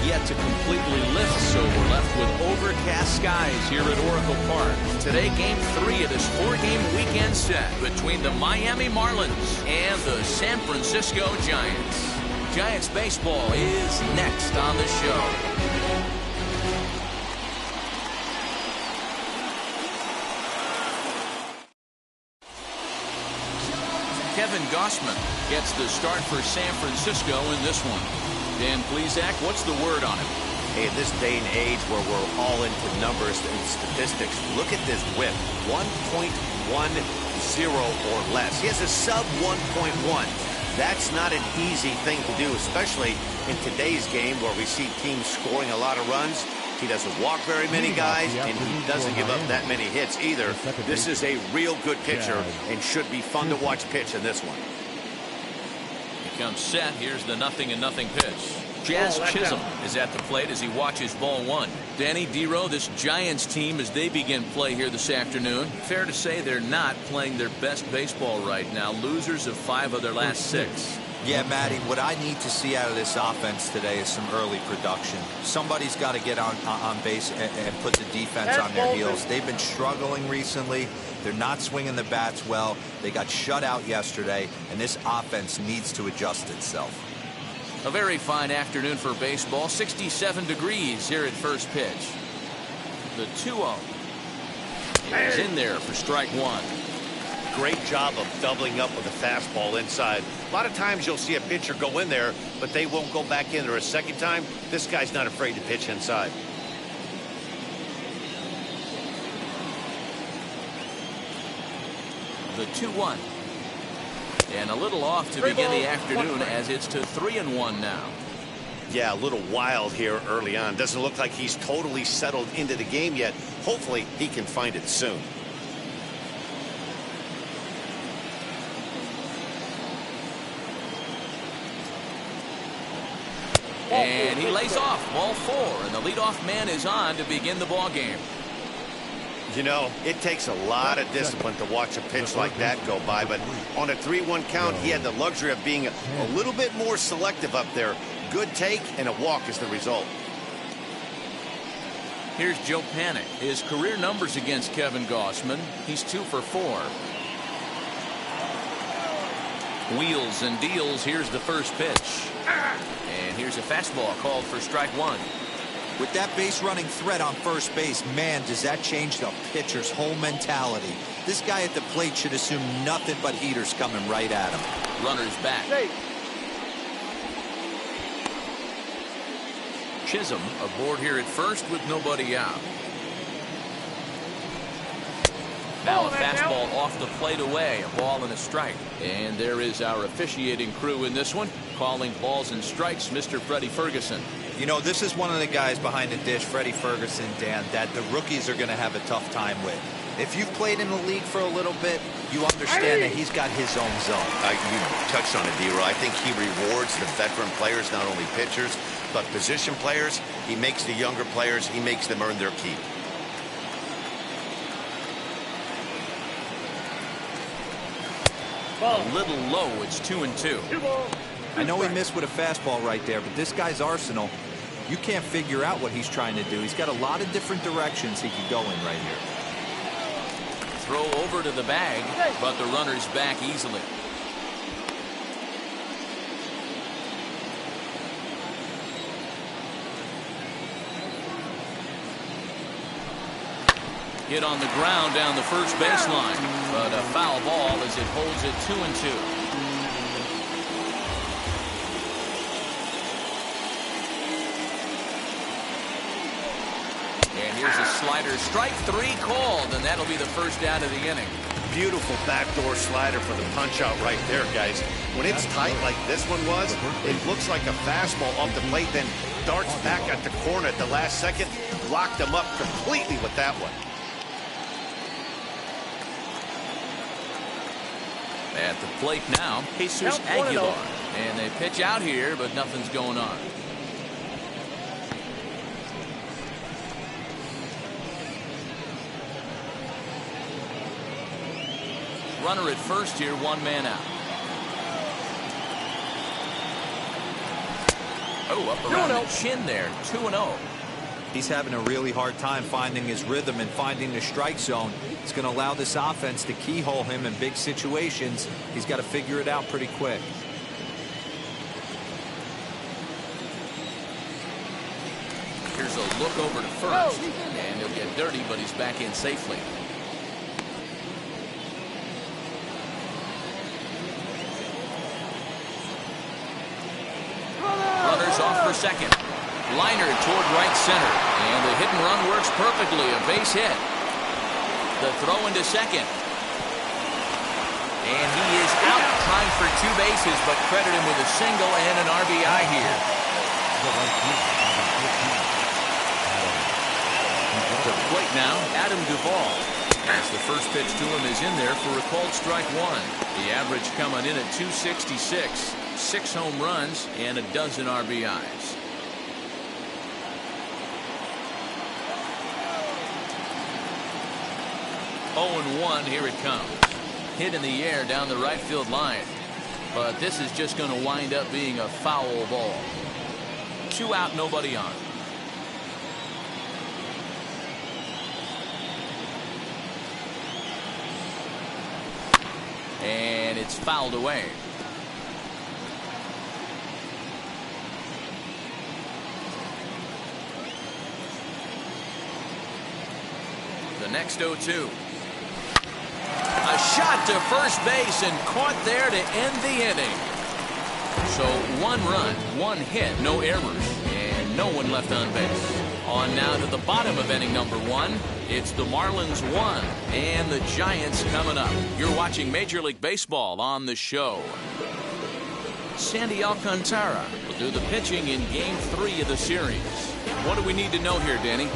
yet to completely lift, so we're left with overcast skies here at Oracle Park. Today, Game 3 of this 4-game weekend set between the Miami Marlins and the San Francisco Giants. Giants baseball is next on the show. Kevin Gausman gets the start for San Francisco in this one. Dan Plesac, what's the word on him? Hey, in this day and age where we're all into numbers and statistics, look at this whip, 1.10 or less. He has a sub 1.1. That's not an easy thing to do, especially in today's game where we see teams scoring a lot of runs. He doesn't walk very many guys, and he doesn't give up that many hits either. This is a real good pitcher and should be fun to watch pitch in this one. He comes set. Here's the 0-0 pitch. Jazz Chisholm is at the plate as he watches ball one. Danny Dero, this Giants team, as they begin play here this afternoon, fair to say they're not playing their best baseball right now. Losers of 5 of their last 6. Yeah, Matty, what I need to see out of this offense today is some early production. Somebody's got to get on base and put the defense on their heels. They've been struggling recently. They're not swinging the bats well. They got shut out yesterday, and this offense needs to adjust itself. A very fine afternoon for baseball. 67 degrees here at first pitch. The 2-0 is in there for strike one. Great job of doubling up with a fastball inside. A lot of times you'll see a pitcher go in there, but they won't go back in there a second time. This guy's not afraid to pitch inside. The 2-1. And a little off to begin the afternoon as it's to 3-1 now. Yeah, a little wild here early on. Doesn't look like he's totally settled into the game yet. Hopefully he can find it soon. And he lays off ball 4, and the leadoff man is on to begin the ball game. You know, it takes a lot of discipline to watch a pitch like that go by, but on a 3-1 count, he had the luxury of being a little bit more selective up there. Good take and a walk is the result. Here's Joe Panik. His career numbers against Kevin Gausman. He's 2 for 4. Wheels and deals. Here's the first pitch. And here's a fastball called for strike one. With that base running threat on first base, man, does that change the pitcher's whole mentality. This guy at the plate should assume nothing but heaters coming right at him. Runners back. Chisholm aboard here at first with nobody out. Now a fastball off the plate away, a ball and a strike. And there is our officiating crew in this one, calling balls and strikes, Mr. Freddie Ferguson. You know, this is one of the guys behind the dish, Freddie Ferguson, Dan, that the rookies are going to have a tough time with. If you've played in the league for a little bit, you understand that he's got his own zone. You touched on it, D-Roy. I think he rewards the veteran players, not only pitchers, but position players. He makes the younger players, he makes them earn their keep. A little low. It's 2-2. I know he missed with a fastball right there, but this guy's arsenal, you can't figure out what he's trying to do. He's got a lot of different directions he could go in right here. Throw over to the bag, but the runner's back easily. Hit on the ground down the first baseline, but a foul ball as it holds it 2-2. And here's a slider, strike 3 called, and that'll be the first out of the inning. Beautiful backdoor slider for the punch out right there, guys. When it's tight like this one was, it looks like a fastball off the plate, then darts back at the corner at the last second, locked him up completely with that one. At the plate now, Jesus Aguilar. And they pitch out here, but nothing's going on. Runner at first here, 1 man out. Oh, up around the chin there. 2-0. He's having a really hard time finding his rhythm and finding the strike zone. It's going to allow this offense to keyhole him in big situations. He's got to figure it out pretty quick. Here's a look over to first, and he'll get dirty, but he's back in safely. Runners off for second. Liner toward right center, and the hit and run works perfectly. A base hit. The throw into second. And he is out, trying for 2 bases, but credit him with a single and an RBI here. To the plate now, Adam Duvall. As the first pitch to him is in there for a called strike 1. The average coming in at 266. 6 home runs and a dozen RBIs. Oh, 0-1, here it comes. Hit in the air down the right field line. But this is just going to wind up being a foul ball. 2 out, nobody on. And it's fouled away. The next 0-2. A shot to first base and caught there to end the inning. So 1 run, 1 hit, no errors, and no one left on base. On now to the bottom of inning number 1. It's the Marlins 1 and the Giants coming up. You're watching Major League Baseball on the show. Sandy Alcantara will do the pitching in Game 3 of the series. What do we need to know here, Danny?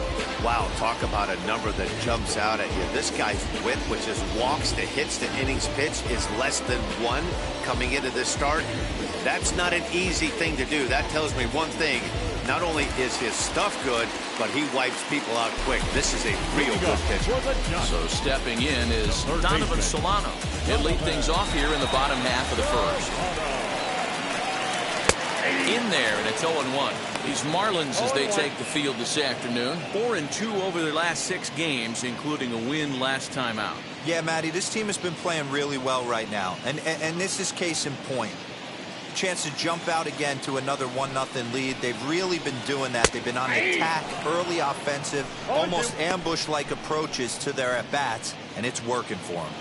Wow, talk about a number that jumps out at you. This guy's whip, which is walks to hits to innings pitch, is less than 1 coming into this start. That's not an easy thing to do. That tells me one thing. Not only is his stuff good, but he wipes people out quick. This is a real good pitcher. So stepping in is Donovan Solano. He'll lead things off here in the bottom half of the first. In there, and it's 0-1. These Marlins, as they take the field this afternoon, 4-2 over their last 6 games, including a win last time out. Yeah, Matty, this team has been playing really well right now, and this is case in point. Chance to jump out again to another 1-0 lead. They've really been doing that. They've been on attack, early offensive, almost ambush-like approaches to their at-bats, and it's working for them.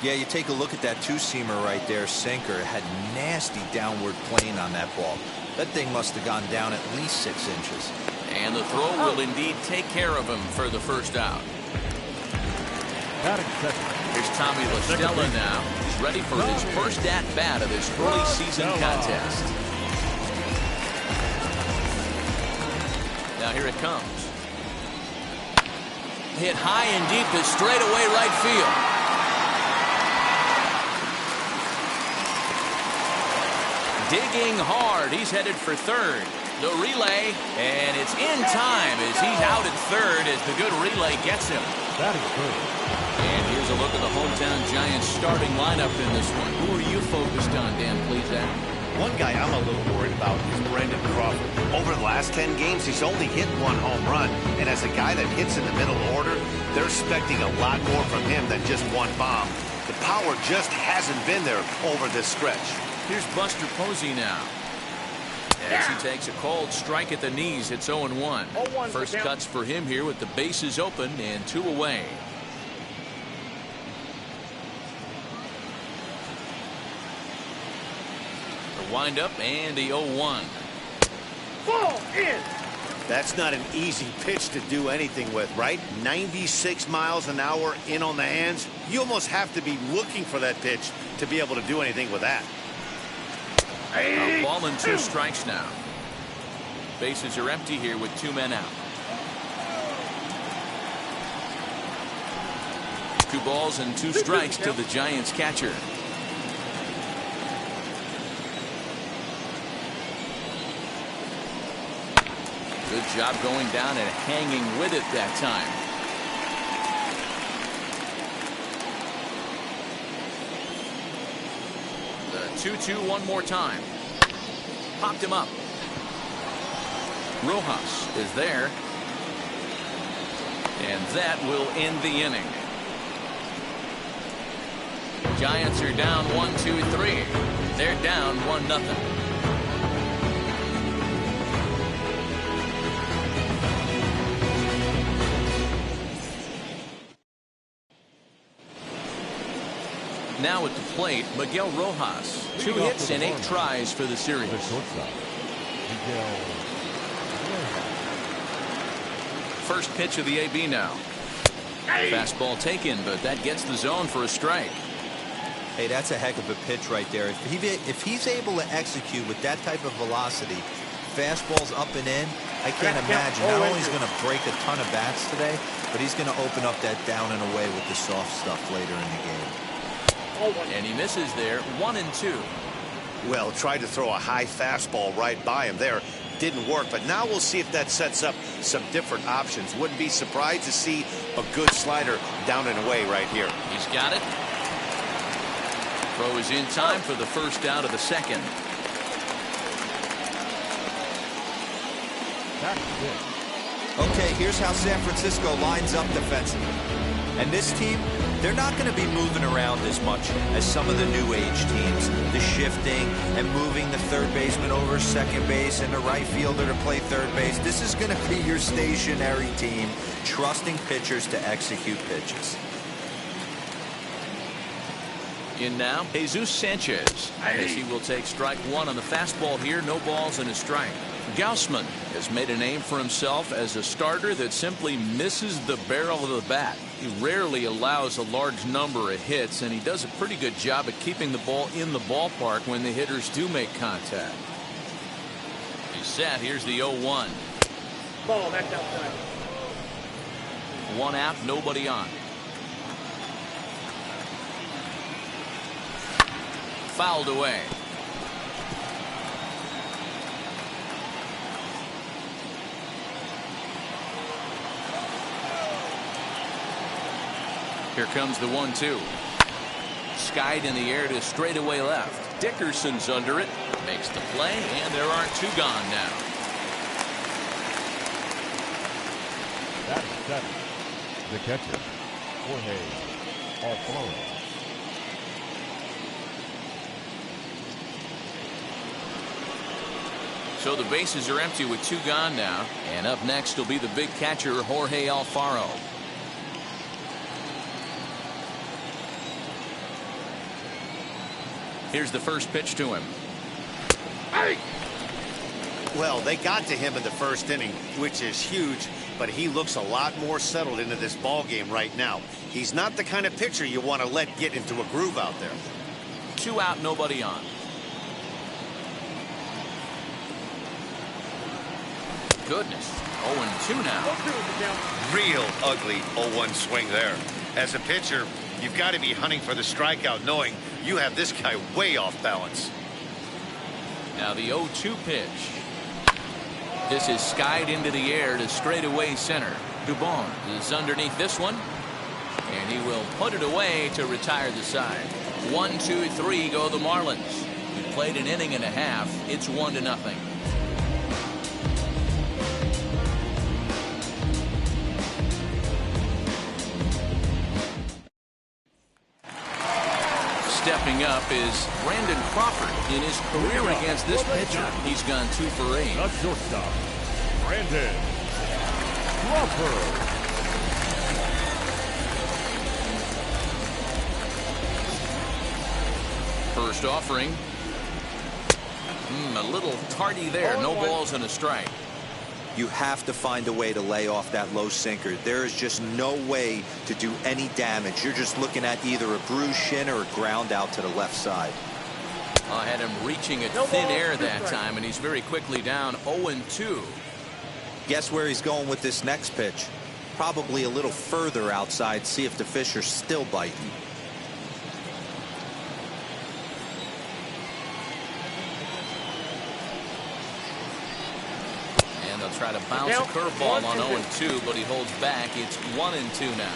Yeah, you take a look at that 2-seamer right there, sinker. It had nasty downward plane on that ball. That thing must have gone down at least 6 inches. And the throw will indeed take care of him for the first out. Here's Tommy La Stella now. He's ready for his first at-bat of this early season contest. Now here it comes. Hit high and deep to straightaway right field. Digging hard. He's headed for third. The relay, and it's in time as he's out at third as the good relay gets him. That is good. And here's a look at the hometown Giants starting lineup in this one. Who are you focused on, Dan Plesac? One guy I'm a little worried about is Brandon Crawford. Over the last 10 games, he's only hit 1 home run. And as a guy that hits in the middle order, they're expecting a lot more from him than just 1 bomb. The power just hasn't been there over this stretch. Here's Buster Posey now. As he takes a called strike at the knees, it's 0-1. First cuts for him here with the bases open and 2 away. The windup and the 0-1. Ball in. That's not an easy pitch to do anything with, right? 96 miles an hour in on the hands. You almost have to be looking for that pitch to be able to do anything with that. A ball and 2 strikes now. Bases are empty here with 2 men out. 2 balls and 2 strikes to the Giants catcher. Good job going down and hanging with it that time. The 2-2 one more time. Popped him up. Rojas is there. And that will end the inning. Giants are down 1-2-3. They're down 1-0. Now at the plate, Miguel Rojas. 2 hits and 8 tries for the series. First pitch of the AB now. Fastball taken, but that gets the zone for a strike. Hey, that's a heck of a pitch right there. If he's able to execute with that type of velocity, fastballs up and in, I can't imagine. Not only is he going to break a ton of bats today, but he's going to open up that down and away with the soft stuff later in the game. And he misses there. 1-2. Well, tried to throw a high fastball right by him there. Didn't work, but now we'll see if that sets up some different options. Wouldn't be surprised to see a good slider down and away right here. He's got it. Throw is in time for the first out of the second. Okay, here's how San Francisco lines up defensively. And this team, they're not going to be moving around as much as some of the new age teams. The shifting and moving the third baseman over second base and the right fielder to play third base. This is going to be your stationary team, trusting pitchers to execute pitches. In now, Jesus Sanchez. As he will take strike 1 on the fastball here. No balls and a strike. Gausman has made a name for himself as a starter that simply misses the barrel of the bat. He rarely allows a large number of hits, and he does a pretty good job at keeping the ball in the ballpark when the hitters do make contact. He's set. Here's the 0-1. Ball back outside. 1 out, nobody on. Fouled away. Here comes the 1-2. Skied in the air to straightaway left. Dickerson's under it. Makes the play, and there are 2 gone now. That's 7. The catcher, Jorge Alfaro. So the bases are empty with 2 gone now. And up next will be the big catcher, Jorge Alfaro. Here's the first pitch to him. Well, they got to him in the first inning, which is huge, but he looks a lot more settled into this ball game right now. He's not the kind of pitcher you want to let get into a groove out there. 2 out, nobody on. Goodness. 0-2 now. Real ugly 0-1 swing there. As a pitcher, you've got to be hunting for the strikeout, knowing you have this guy way off balance. Now the 0-2 pitch. This is skied into the air to straightaway center. Dubon is underneath this one, and he will put it away to retire the side. 1-2-3 go the Marlins. We played an inning and a half. It's 1-0. Stepping up is Brandon Crawford. In his career against this pitcher, he's gone 2 for 8. The shortstop, Brandon Crawford. First offering. A little tardy there. No balls and a strike. You have to find a way to lay off that low sinker. There is just no way to do any damage. You're just looking at either a bruised shin or a ground out to the left side. I had him reaching at thin air that time, and he's very quickly down 0-2. Guess where he's going with this next pitch? Probably a little further outside. See if the fish are still biting. They'll try to bounce a curveball on 0-2, but he holds back. It's 1-2 now.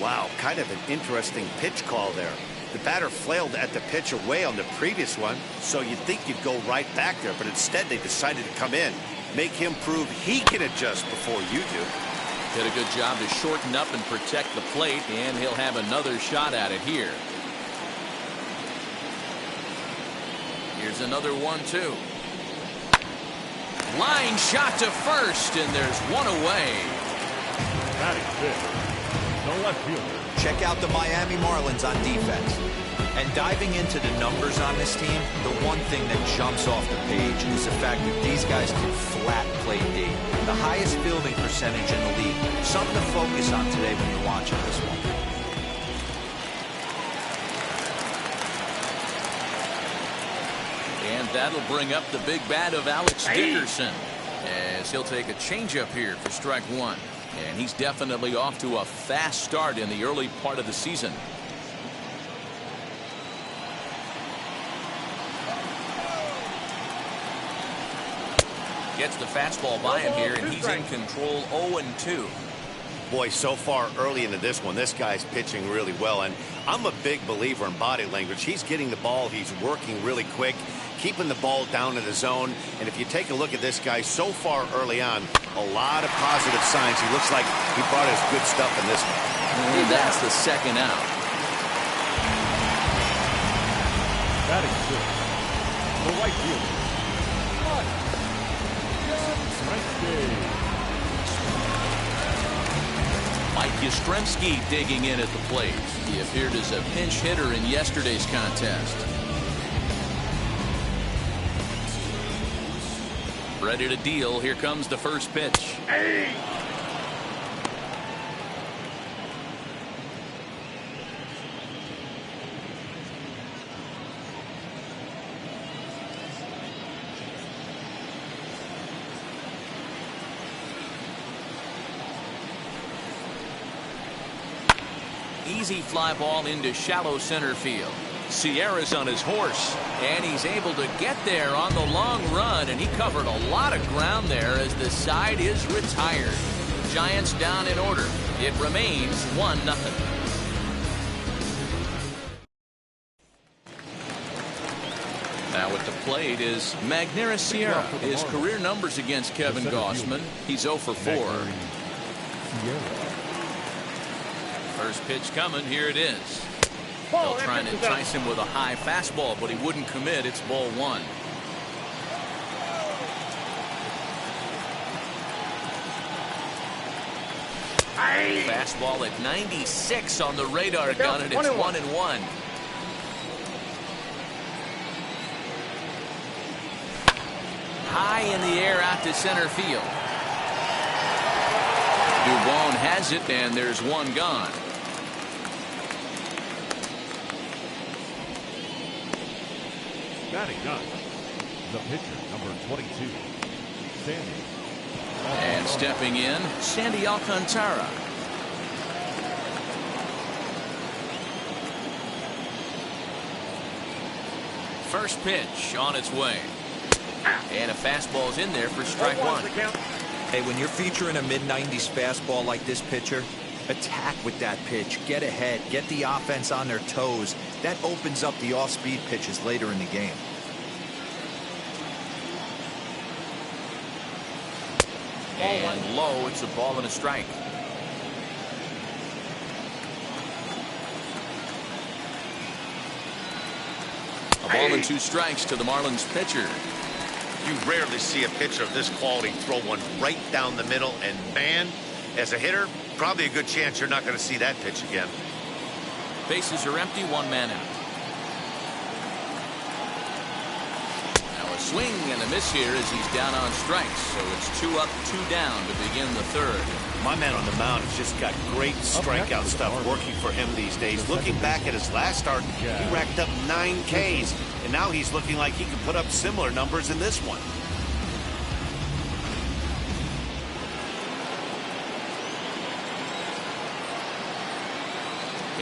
Wow, kind of an interesting pitch call there. The batter flailed at the pitch away on the previous one, so you'd think you'd go right back there, but instead they decided to come in. Make him prove he can adjust before you do. Did a good job to shorten up and protect the plate, and he'll have another shot at it here. Here's another 1-2. Line shot to first, and there's one away. Batting fifth, the left fielder. Check out the Miami Marlins on defense. And diving into the numbers on this team, the one thing that jumps off the page is the fact that these guys can flat play D. The highest fielding percentage in the league. Something to focus on today when you're watching this one. And that'll bring up the big bat of Alex Dickerson, as he'll take a changeup here for strike one. And he's definitely off to a fast start in the early part of the season. Gets the fastball by him here, and he's in control. 0-2. Boy, so far early into this one, this guy's pitching really well, and I'm a big believer in body language. He's getting the ball, he's working really quick, keeping the ball down in the zone. And if you take a look at this guy so far early on, a lot of positive signs. He looks like he brought his good stuff in this one. And that's the second out. Batting sixth, the right fielder. Mike Yastrzemski digging in at the plate. He appeared as a pinch hitter in yesterday's contest. Ready to deal. Here comes the first pitch. Easy fly ball into shallow center field. Sierra's on his horse, and he's able to get there on the long run, and he covered a lot of ground there as the side is retired. Giants down in order. It remains 1-0. Now at the plate is Magneuris Sierra. His career numbers against Kevin Gossman, he's 0 for 4. First pitch coming. Here it is. They'll try and entice him with a high fastball, but he wouldn't commit. It's ball one. Fastball at 96 on the radar gun, and it's 1-1. High in the air out to center field. Dubon has it, and there's one gone. Batting ninth, the pitcher, number 22, Sandy. And stepping in, Sandy Alcantara. First pitch on its way. And a fastball's in there for strike one. Hey, when you're featuring a mid-90s fastball like this pitcher, attack with that pitch. Get ahead. Get the offense on their toes. That opens up the off-speed pitches later in the game. And low, it's a ball and a strike. A ball and 2 strikes to the Marlins pitcher. You rarely see a pitcher of this quality throw one right down the middle, and man, as a hitter, probably a good chance you're not going to see that pitch again. Bases are empty, 1 man out. Now a swing and a miss here as he's down on strikes, so it's 2 up, 2 down to begin the third. My man on the mound has just got great strikeout stuff working for him these days. Looking back at his last start, he racked up 9 Ks, and now he's looking like he can put up similar numbers in this one.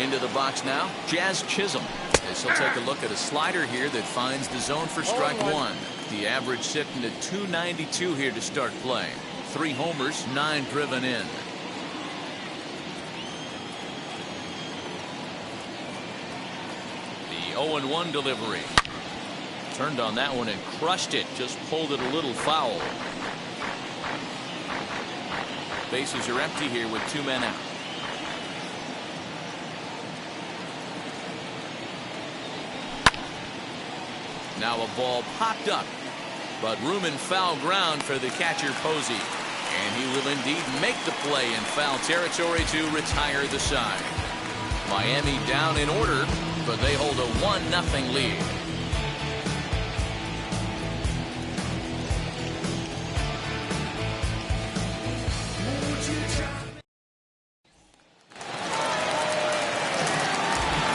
Into the box now, Jazz Chisholm. As he'll take a look at a slider here that finds the zone for strike one. The average sitting at 292 here to start play. 3 homers, 9 driven in. The 0-1 delivery. Turned on that one and crushed it. Just pulled it a little foul. Bases are empty here with 2 men out. Now a ball popped up, but room in foul ground for the catcher Posey. And he will indeed make the play in foul territory to retire the side. Miami down in order, but they hold a 1-0 lead.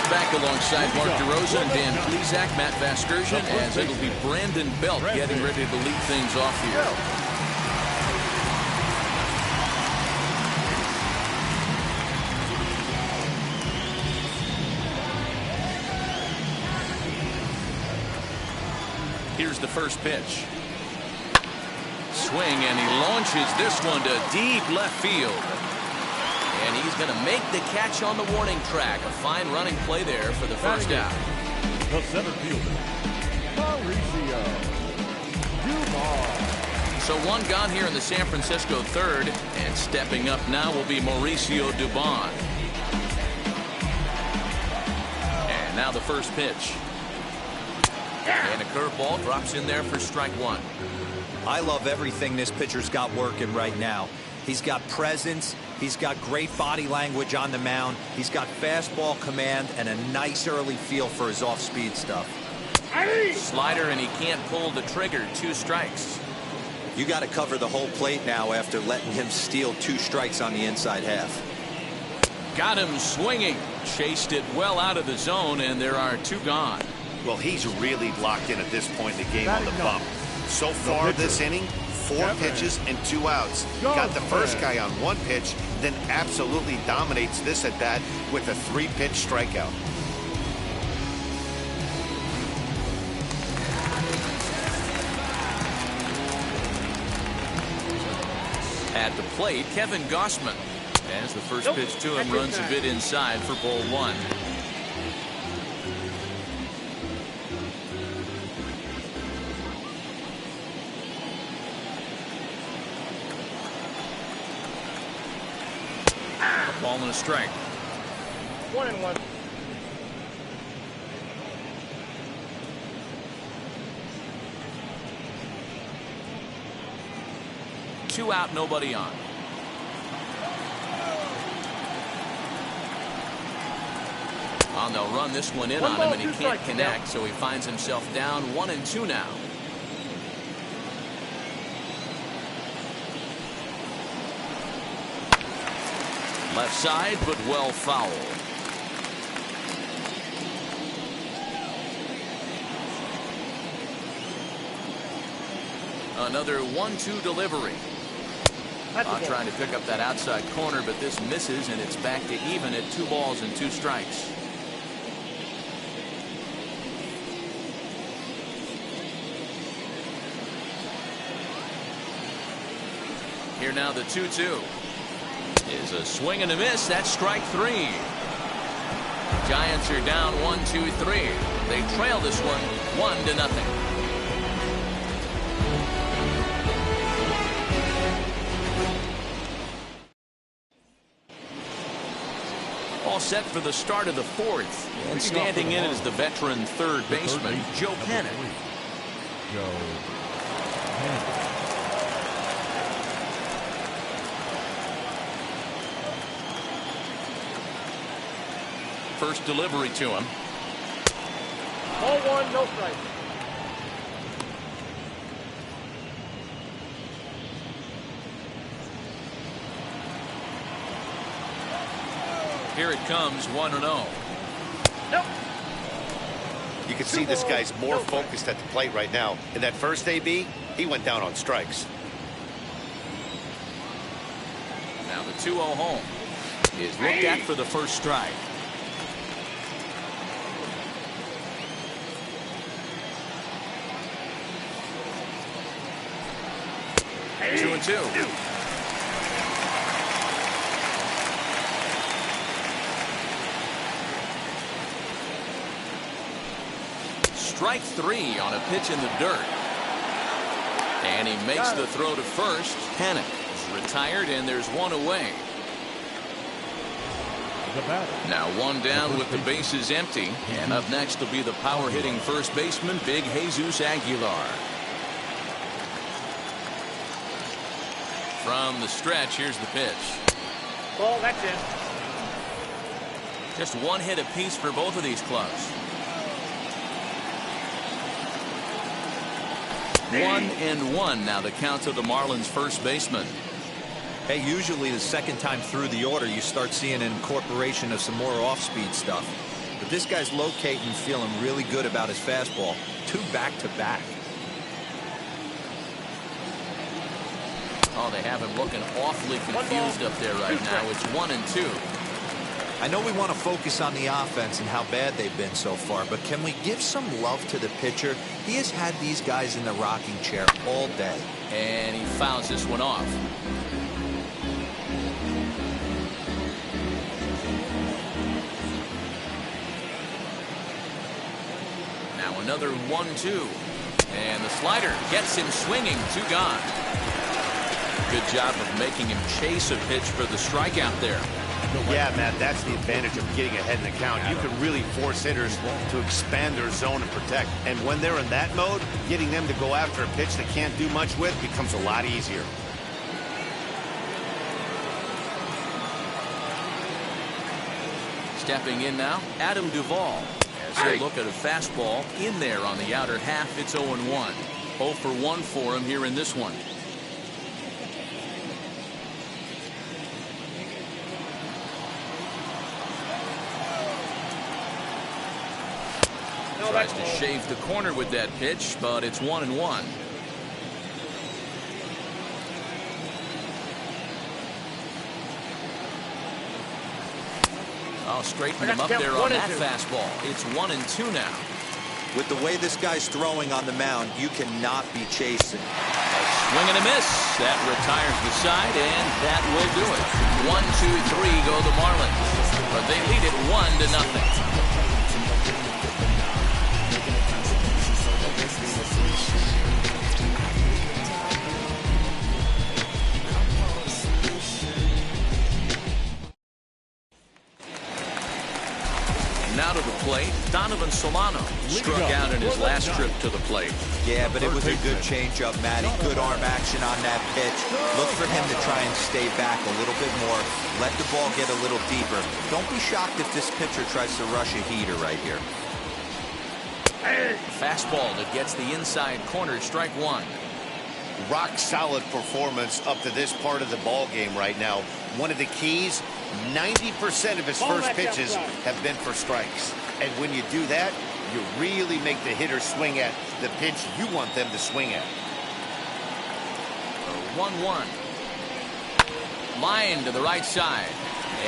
Back alongside Mark DeRosa and Dan Plesac, Matt Vasgersian, as it'll be Brandon Belt getting ready to lead things off here. Here's the first pitch. Swing, and he launches this one to deep left field. And he's going to make the catch on the warning track. A fine running play there for the first out. The center fielder, Mauricio Dubon. So one gone here in the San Francisco third. And stepping up now will be Mauricio Dubon. And now the first pitch. And a curveball drops in there for strike one. I love everything this pitcher's got working right now. He's got presence. He's got great body language on the mound. He's got fastball command and a nice early feel for his off-speed stuff. Slider, and he can't pull the trigger. 2 strikes. You got to cover the whole plate now after letting him steal 2 strikes on the inside half. Got him swinging. Chased it well out of the zone, and there are 2 gone. Well, he's really locked in at this point in the game on the bump. So far this inning, 4 pitches and 2 outs. Got the first guy on 1 pitch, then absolutely dominates this at bat with a 3-pitch strikeout. At the plate, Kevin Gossman. As the first pitch to him runs a bit inside for ball 1. Ball and a strike. 1-1. Two out, nobody on. They'll run this one in on him, and he can't connect, so he finds himself down 1-2 now. Left side, but well foul. Another 1-2 delivery. Trying to pick up that outside corner, but this misses, and it's back to even at 2 balls and 2 strikes. Here now the 2-2. Is a swing and a miss. That's strike 3. Giants are down 1-2-3. They trail this one 1-0. All set for the start of the 4th. And standing in is the veteran third baseman, Joe Panic. Joe Panic. First delivery to him. Ball 1, no strike. Here it comes, 1-0. Nope. You can see this guy's more focused at the plate right now. In that first AB, he went down on strikes. Now the 2-0 home is looked at for the first strike. Hey. 2-2. Strike 3 on a pitch in the dirt. And he makes the throw to first. Panic retired, and there's one away. The batter. Now one down with the bases empty, and up next will be the power hitting first baseman, Big Jesus Aguilar. From the stretch, here's the pitch. Ball, that's in. Just one hit apiece for both of these clubs. 1-1 now the count to the Marlins first baseman. Hey, usually the second time through the order you start seeing an incorporation of some more off-speed stuff. But this guy's locating, feeling really good about his fastball. 2 back-to-back. Oh, they have him looking awfully confused up there right now. It's 1-2. I know we want to focus on the offense and how bad they've been so far, but can we give some love to the pitcher? He has had these guys in the rocking chair all day. And he fouls this one off. Now another 1-2. And the slider gets him swinging. 2 gone. Good job of making him chase a pitch for the strikeout there. Yeah, Matt, that's the advantage of getting ahead in the count. You can really force hitters to expand their zone and protect. And when they're in that mode, getting them to go after a pitch they can't do much with becomes a lot easier. Stepping in now, Adam Duvall. As they look at a fastball in there on the outer half, it's 0-1. 0 for 1 for him here in this one. Tries to shave the corner with that pitch, but it's 1-1. Oh, straighten him up there on that fastball. It's 1-2 now. With the way this guy's throwing on the mound, you cannot be chasing. Swing and a miss. That retires the side, and that will do it. 1-2-3 go the Marlins, but they lead it 1-0. Now to the plate, Donovan Solano struck out in his last trip to the plate. Yeah, but it was a good changeup, Matty. Good arm action on that pitch. Look for him to try and stay back a little bit more. Let the ball get a little deeper. Don't be shocked if this pitcher tries to rush a heater right here. Fastball that gets the inside corner, strike 1. Rock solid performance up to this part of the ball game right now. One of the keys, 90% of his first pitches have been for strikes. And when you do that, you really make the hitter swing at the pitch you want them to swing at. 1-1. Line to the right side.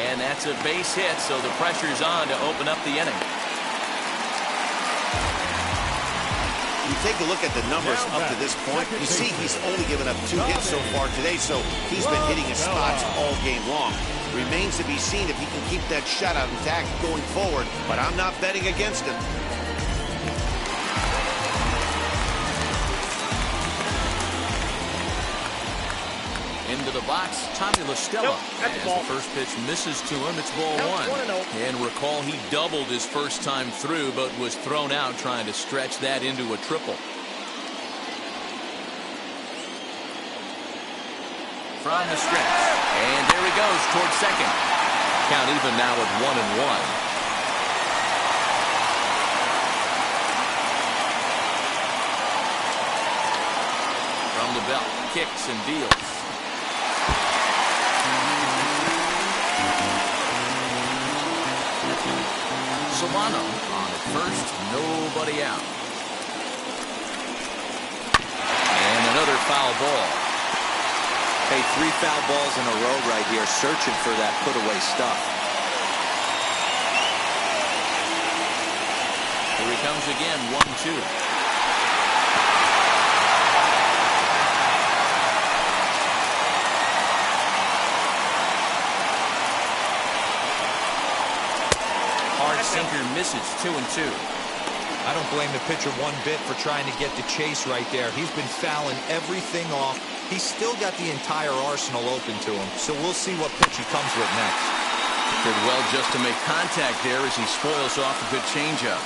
And that's a base hit, so the pressure's on to open up the inning. You take a look at the numbers up to this point, you see he's only given up 2 hits so far today, so he's been hitting his spots all game long. Remains to be seen if he can keep that shutout intact going forward, but I'm not betting against him. Into the box, Tommy La Stella. As the first pitch misses to him, it's ball 1. And recall, he doubled his first time through, but was thrown out trying to stretch that into a triple. From the stretch. And there he goes towards second. Count even now at 1-1. From the belt, kicks and deals. Solano on at first, nobody out. And another foul ball. Hey, 3 foul balls in a row right here, searching for that put-away stuff. Here he comes again, 1-2. Sinker misses, 2-2. I don't blame the pitcher one bit for trying to get the chase right there. He's been fouling everything off. He's still got the entire arsenal open to him, so we'll see what pitch he comes with next. Did well just to make contact there as he spoils off a good changeup.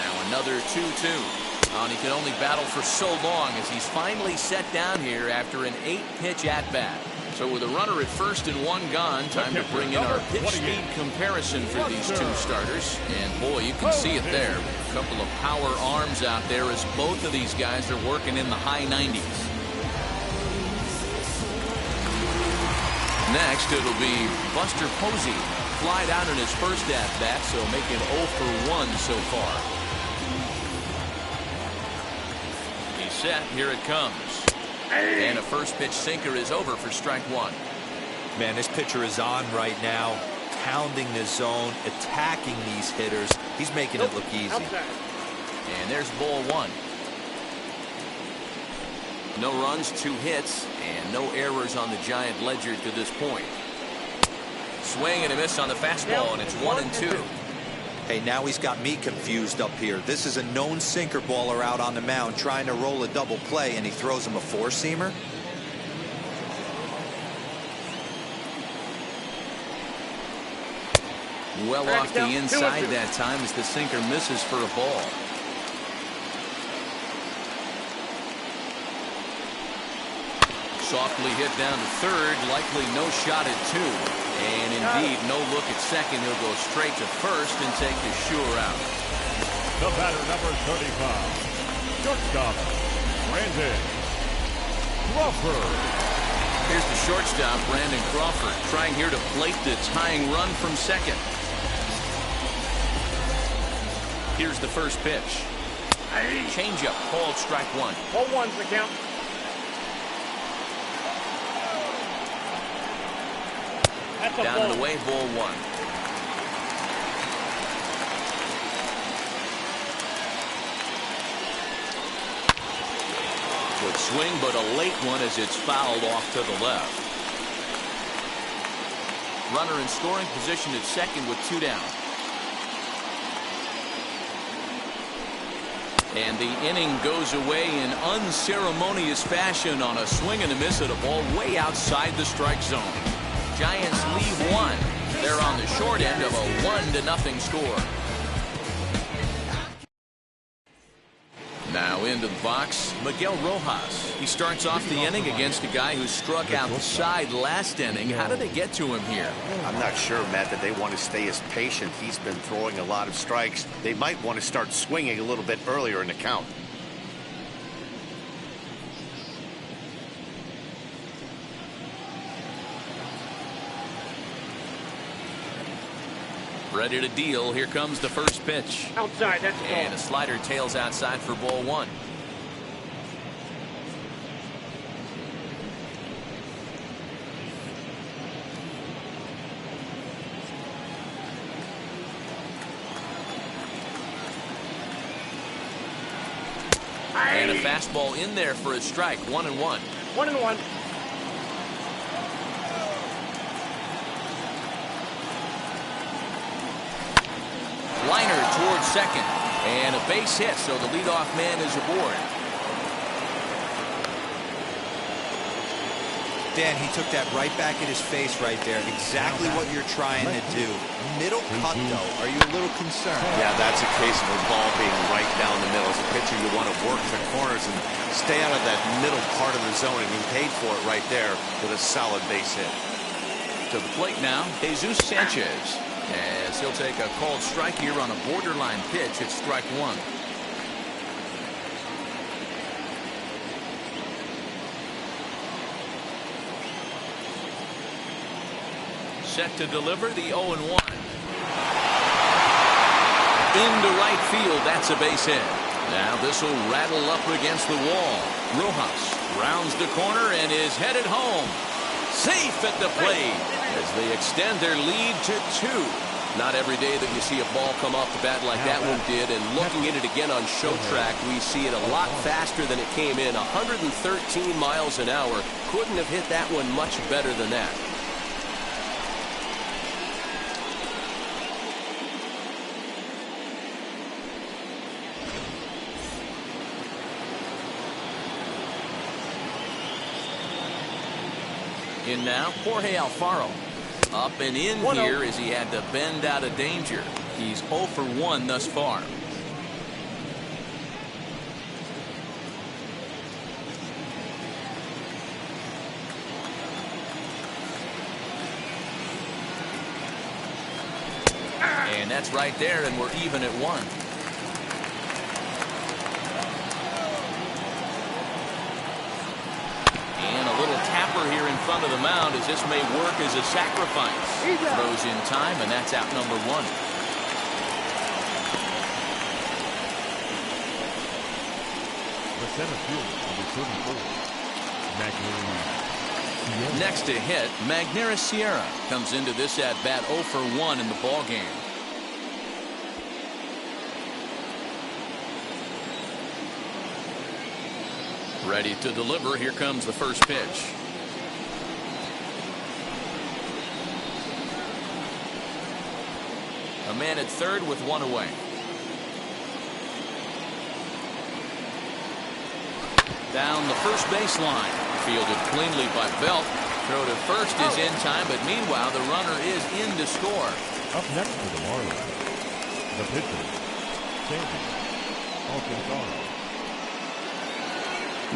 Now another 2-2. And he can only battle for so long as he's finally set down here after an 8-pitch at-bat. So with a runner at first and one gone, time to bring in our pitch speed comparison for these two starters. And boy, you can see it there. A couple of power arms out there as both of these guys are working in the high 90s. Next, it'll be Buster Posey. Flied out in his first at-bat, so making 0 for 1 so far. He's set. Here it comes. And a first pitch sinker is over for strike one. Man, this pitcher is on right now, pounding the zone, attacking these hitters. He's making it look easy. And there's ball one. No runs, 2 hits, and no errors on the Giant ledger to this point. Swing and a miss on the fastball, and it's 1-2. Hey, now he's got me confused up here. This is a known sinker baller out on the mound trying to roll a double play, and he throws him a 4-seamer. Well off the inside that time as the sinker misses for a ball. Softly hit down to third, likely no shot at 2. And indeed, no look at second. He'll go straight to first and take the sure out. The batter, number 35, shortstop, Brandon Crawford. Here's the shortstop, Brandon Crawford, trying here to plate the tying run from second. Here's the first pitch. Changeup, called strike one. 0-1's the count. Down and away, ball one. Good swing, but a late one as it's fouled off to the left. Runner in scoring position at second with 2 down. And the inning goes away in unceremonious fashion on a swing and a miss at a ball way outside the strike zone. Giants leave 1. They're on the short end of a 1-0 score. Now into the box, Miguel Rojas. He starts off the inning against a guy who struck out the side last inning. How did they get to him here? I'm not sure, Matt, that they want to stay as patient. He's been throwing a lot of strikes. They might want to start swinging a little bit earlier in the count. Ready to deal. Here comes the first pitch. Outside, that's a ball. And a slider tails outside for ball one. And a fastball in there for a strike. 1-1. 1-1. Liner towards second, and a base hit, so the leadoff man is aboard. Dan, he took that right back at his face right there. Exactly what you're trying to do. Middle cut, though. Are you a little concerned? Yeah, that's a case of a ball being right down the middle. As a pitcher, you want to work the corners and stay out of that middle part of the zone, and he paid for it right there with a solid base hit. To the plate now, Jesus Sanchez. As he'll take a called strike here on a borderline pitch at strike one. Set to deliver the 0-1. Into right field, that's a base hit. Now this will rattle up against the wall. Rojas rounds the corner and is headed home. Safe at the plate as they extend their lead to 2. Not every day that you see a ball come off the bat like that one did, and looking at it again on show track, we see it a lot faster than it came in. 113 miles an hour. Couldn't have hit that one much better than that. In now, Jorge Alfaro. Up and in 1-0. here as he had to bend out of danger. He's 0 for 1 thus far. And that's right there, and we're even at 1. And a little tapper here in front of the mound as this may work as a sacrifice. Throws in time, and that's out number 1. The center fielder will be 34. Magneuris. Next to hit, Magneuris Sierra comes into this at-bat 0 for 1 in the ballgame. Ready to deliver. Here comes the first pitch. A man at third with 1 away. Down the first baseline. Fielded cleanly by Belt. Throw to first is in time, but meanwhile the runner is in to score. Up next for the Marlins, the pitcher, Sandy Alcantara.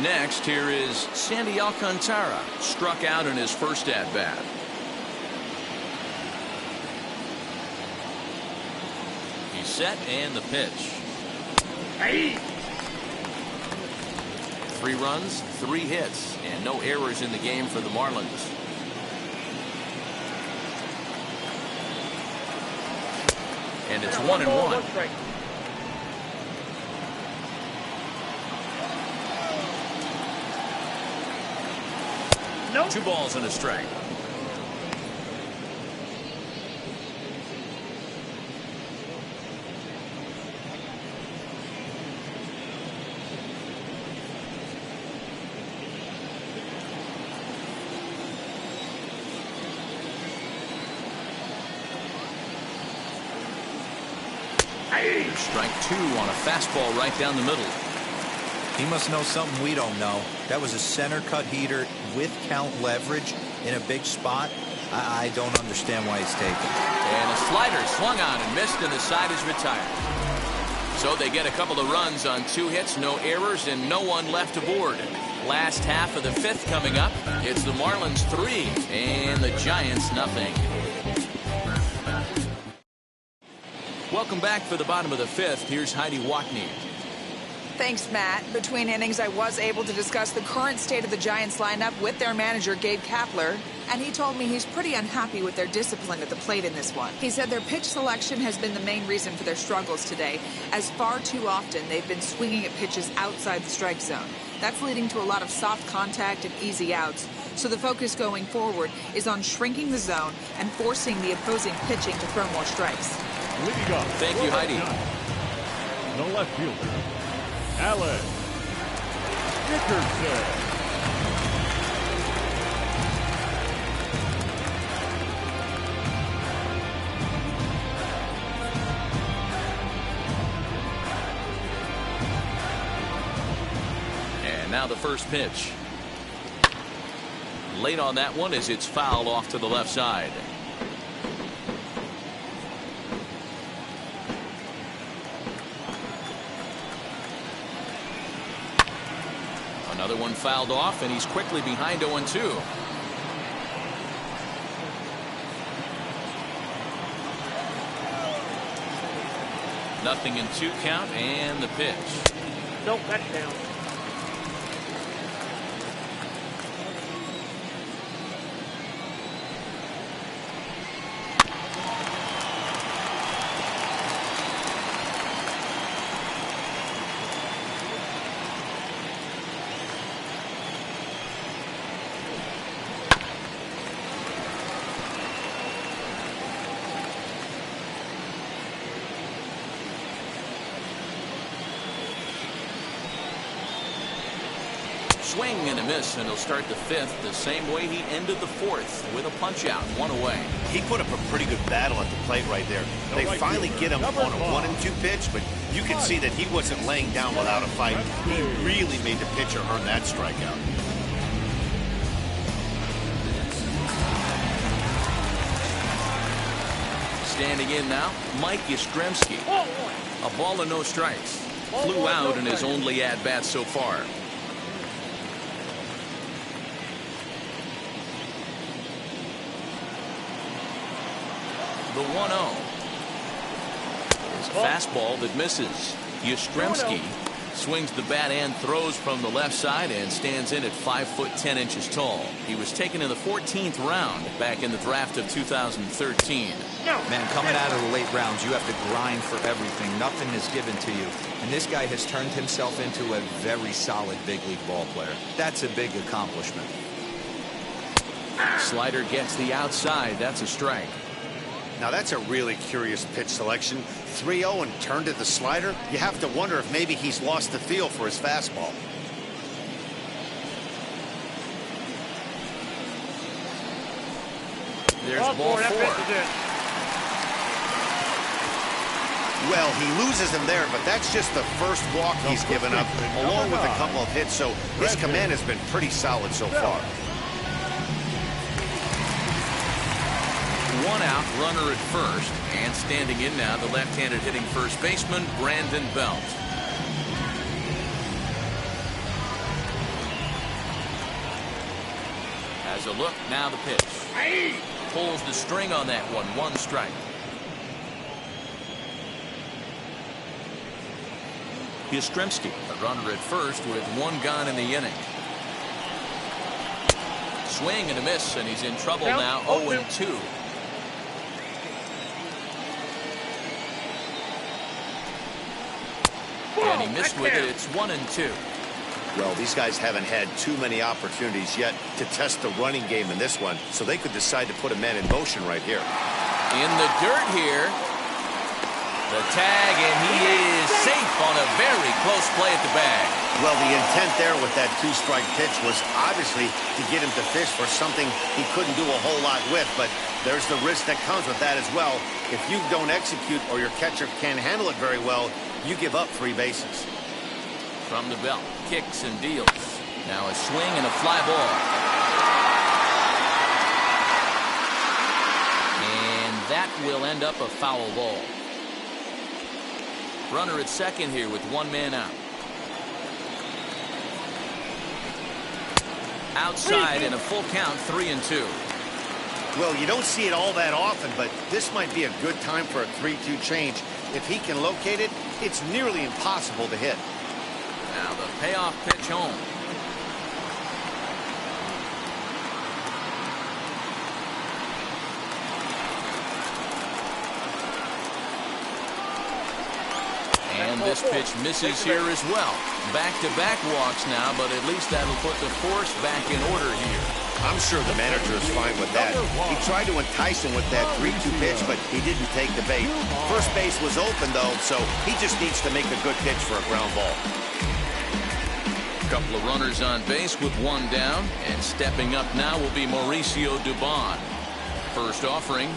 Next, here is Sandy Alcantara. Struck out in his first at-bat. He's set, and the pitch. Hey. 3 runs, 3 hits, and no errors in the game for the Marlins. And it's 1-1. Nope. 2 balls and a strike. Strike 2 on a fastball right down the middle. He must know something we don't know. That was a center cut heater with count leverage in a big spot. I don't understand why he's taken. And a slider swung on and missed, and the side is retired. So they get a couple of runs on 2 hits, no errors, and no one left aboard. Last half of the 5th coming up. It's the Marlins 3 and the Giants nothing. Welcome back for the bottom of the 5th. Here's Heidi Watney. Thanks, Matt. Between innings, I was able to discuss the current state of the Giants lineup with their manager, Gabe Kapler, and he told me he's pretty unhappy with their discipline at the plate in this one. He said their pitch selection has been the main reason for their struggles today, as far too often they've been swinging at pitches outside the strike zone. That's leading to a lot of soft contact and easy outs, so the focus going forward is on shrinking the zone and forcing the opposing pitching to throw more strikes. Leading off. Thank you, Heidi. The left fielder, Alex Dickerson. And now the first pitch. Late on that one as it's fouled off to the left side. Another one fouled off, and he's quickly behind 0-2. Nothing in 2 count, and the pitch. Nope, that's down. Swing and a miss, and he'll start the 5th the same way he ended the 4th with a punch out, 1 away. He put up a pretty good battle at the plate right there. They finally get him on a 1-2 pitch, but you can see that he wasn't laying down without a fight. He really made the pitcher earn that strikeout. Standing in now, Mike Yastrzemski. A ball and no strikes. Flew out in his only at-bat so far. The 1-0. It's a fastball that misses. Yastrzemski swings the bat and throws from the left side and stands in at 5'10" tall. He was taken in the 14th round back in the draft of 2013. Man, coming out of the late rounds, you have to grind for everything. Nothing is given to you. And this guy has turned himself into a very solid big league ball player. That's a big accomplishment. Slider gets the outside. That's a strike. Now that's a really curious pitch selection. 3-0 and turned at the slider. You have to wonder if maybe he's lost the feel for his fastball. There's ball 4. Well, he loses him there, but that's just the first walk he's given up, along with a couple of hits, so his command has been pretty solid so far. 1 out, runner at first, and standing in now, the left-handed hitting first baseman, Brandon Belt. Has a look, now the pitch. Pulls the string on that one, 1 strike. Yastrzemski, a runner at first with 1 gone in the inning. Swing and a miss, and he's in trouble now, 0-2. And he missed with it. It's 1-2. Well, these guys haven't had too many opportunities yet to test the running game in this one, so they could decide to put a man in motion right here. In the dirt here. The tag, and he is safe on a very close play at the bag. Well, the intent there with that 2-strike pitch was obviously to get him to fish for something he couldn't do a whole lot with, but there's the risk that comes with that as well. If you don't execute or your catcher can't handle it very well, you give up 3 bases. From the belt, kicks and deals. Now a swing and a fly ball. And that will end up a foul ball. Runner at second here with 1 man out. Outside in a full count, 3-2. Well, you don't see it all that often, but this might be a good time for a 3-2 change. If he can locate it, it's nearly impossible to hit. Now the payoff pitch home. And this pitch misses here as well. Back-to-back walks now, but at least that'll put the force back in order here. I'm sure the manager is fine with that. He tried to entice him with that 3-2 pitch, but he didn't take the bait. First base was open, though, so he just needs to make a good pitch for a ground ball. Couple of runners on base with 1 down, and stepping up now will be Mauricio Dubon. First offering.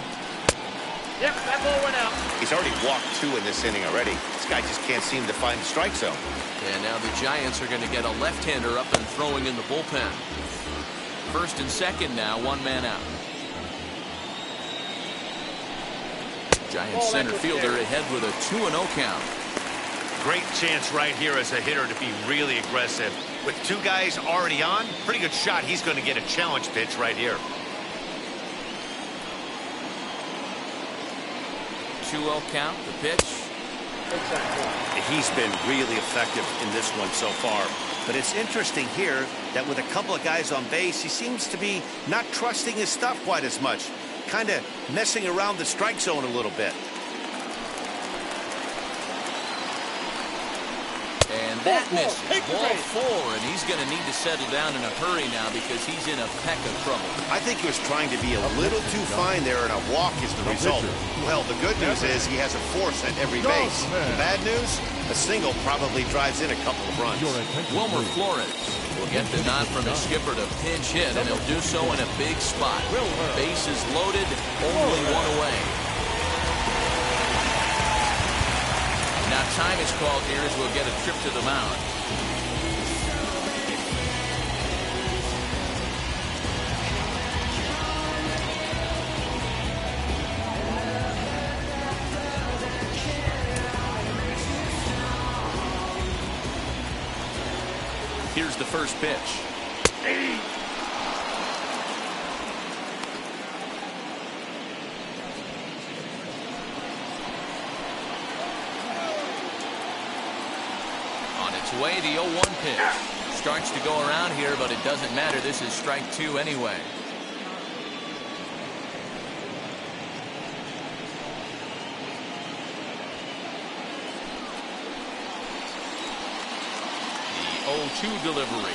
Yep, that ball went out. He's already walked 2 in this inning already. This guy just can't seem to find the strike zone. And now the Giants are going to get a left-hander up and throwing in the bullpen. First and second now, 1 man out. Giants center fielder ahead with a 2-0 count. Great chance right here as a hitter to be really aggressive. With 2 guys already on, pretty good shot. He's going to get a challenge pitch right here. 2-0 count, the pitch. He's been really effective in this one so far. But it's interesting here that with a couple of guys on base, he seems to be not trusting his stuff quite as much. Kind of messing around the strike zone a little bit. And that misses. Ball 4, and he's going to need to settle down in a hurry now because he's in a peck of trouble. I think he was trying to be a little too fine there, and a walk is the result. Well, the good news is he has a force at every base. The bad news, a single probably drives in a couple of runs. Wilmer Flores will get the nod from his skipper to pinch hit, and he'll do so in a big spot. Bases loaded, only 1 away. Now time is called here as we'll get a trip to the mound. the first pitch. On its way, the 0-1 pitch. Starts to go around here, but it doesn't matter. This is strike 2 anyway. The 0-2 delivery.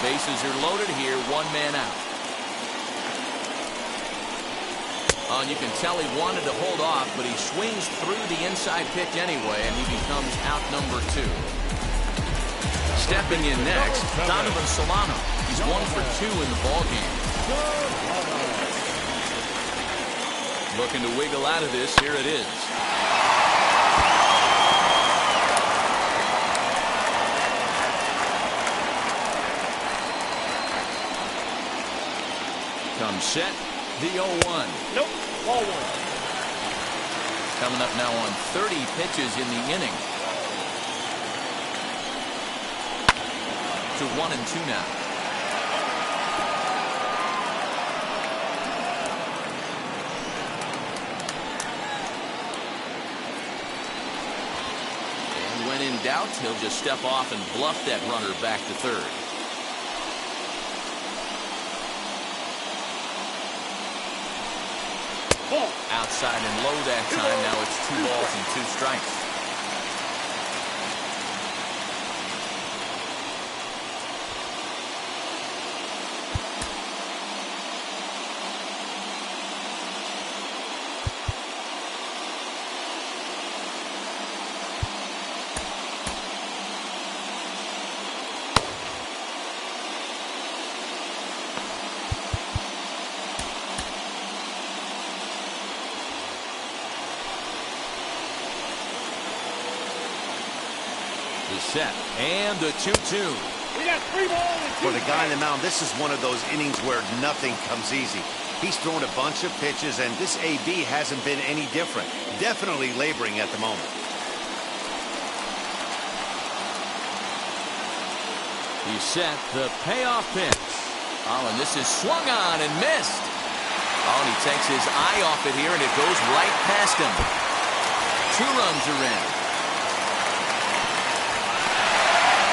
Bases are loaded here, 1 man out. And you can tell he wanted to hold off, but he swings through the inside pitch anyway, and he becomes out number 2. Stepping in next, Donovan Solano. He's 1 for 2 in the ballgame. Looking to wiggle out of this. Here it is. Comes set. The 0-1. Nope. Ball 1. Coming up now on 30 pitches in the inning. To 1-2 now. And when in doubt, he'll just step off and bluff that runner back to third. Outside and low that time. Now it's 2 balls and 2 strikes. Set and the 2-2. We got 3 balls and 2 For the guy on the strikes. mound, this is one of those innings where nothing comes easy. He's thrown a bunch of pitches, and this AB hasn't been any different. Definitely laboring at the moment. He's set the payoff pitch. Oh, and this is swung on and missed. Oh, and he takes his eye off it here, and it goes right past him. 2 runs are in.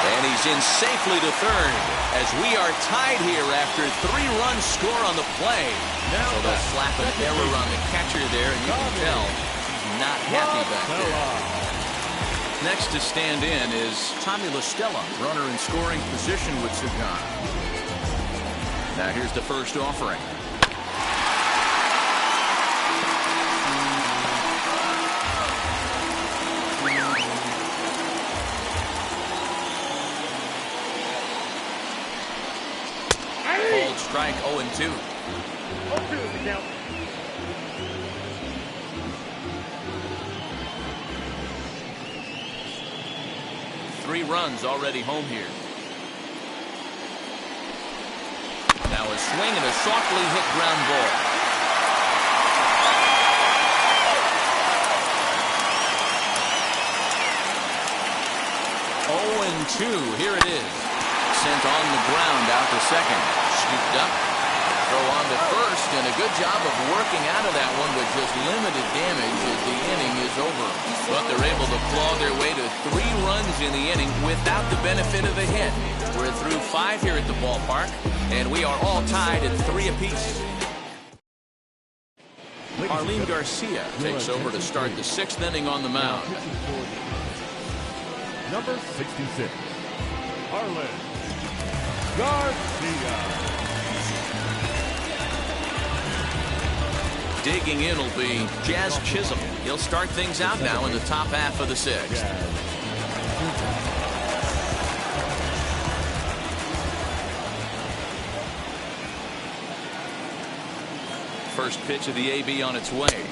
And he's in safely to third as we are tied here after 3 runs score on the play. So they'll slap an error on the catcher there, and you can tell he's not happy back there. Next to stand in is Tommy La Stella, runner in scoring position with Cigar. Now here's the first offering. Strike 0-2. 0-2 is the count. Three runs already home here. Now a swing and a softly hit ground ball. 0-2. Here it is. Sent on the ground out to second. Scooped up. Throw on to first, and a good job of working out of that one with just limited damage as the inning is over. But they're able to claw their way to 3 runs in the inning without the benefit of a hit. We're through 5 here at the ballpark, and we are all tied at 3 apiece. Arlene Garcia takes over to start the 6th inning on the mound. Number 66, Arlene Garcia. Digging in will be Jazz Chisholm. He'll start things out now in the top half of the 6th. First pitch of the AB on its way.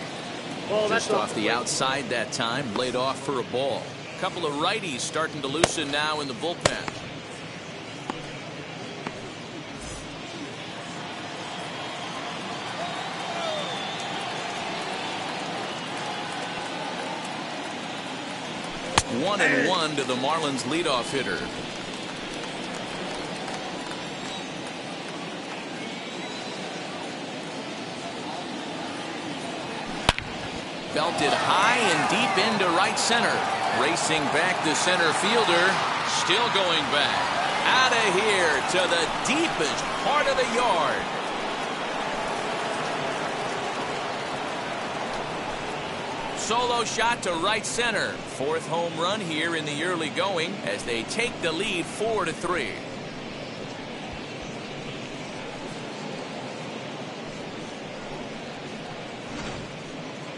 Just off the outside that time, laid off for a ball. A couple of righties starting to loosen now in the bullpen. 1-1 to the Marlins leadoff hitter. Belted high and deep into right center. Racing back the center fielder. Still going back. Out of here to the deepest part of the yard. Solo shot to right center. Fourth home run here in the early going as they take the lead 4-3.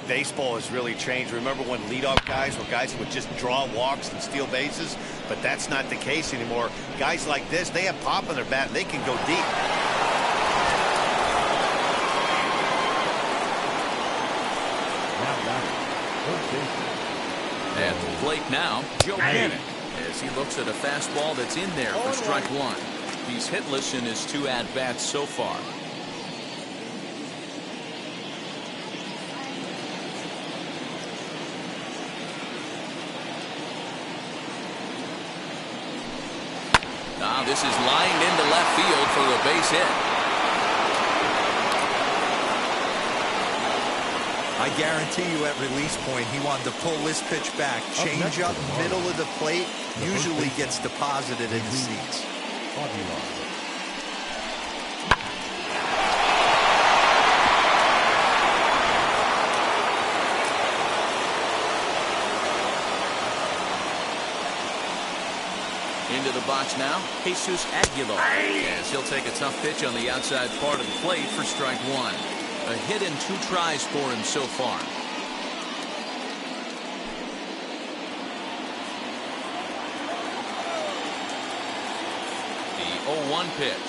Baseball has really changed. Remember when leadoff guys were guys who would just draw walks and steal bases? But that's not the case anymore. Guys like this, they have pop in their bat and they can go deep. At the plate now, Joe Bennett, as he looks at a fastball that's in there for strike one. He's hitless in his 2 at-bats so far. Now this is lined into left field for a base hit. I guarantee you at release point he wanted to pull this pitch back. Change up middle of the plate usually gets deposited in the seats. Into the box now, Jesus Aguilar, as he'll take a tough pitch on the outside part of the plate for strike one. A hit and 2 tries for him so far. The 0-1 pitch.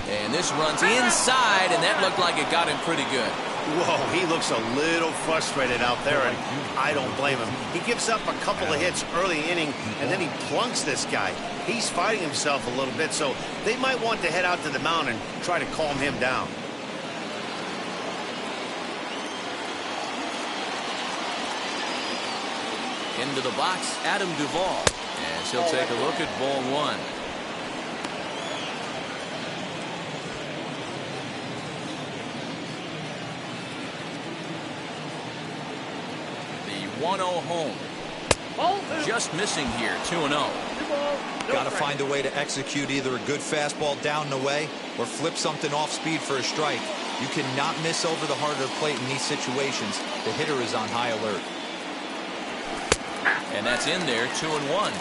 And this runs inside, and that looked like it got him pretty good. Whoa, he looks a little frustrated out there, and I don't blame him. He gives up a couple of hits early inning, and then he plunks this guy. He's fighting himself a little bit, so they might want to head out to the mound and try to calm him down. Into the box, Adam Duvall, as he'll take a look at ball one. The 1-0 home. Just missing here, 2-0. Got to find a way to execute either a good fastball down and away or flip something off speed for a strike. You cannot miss over the heart of the plate in these situations. The hitter is on high alert. And that's in there, 2-1.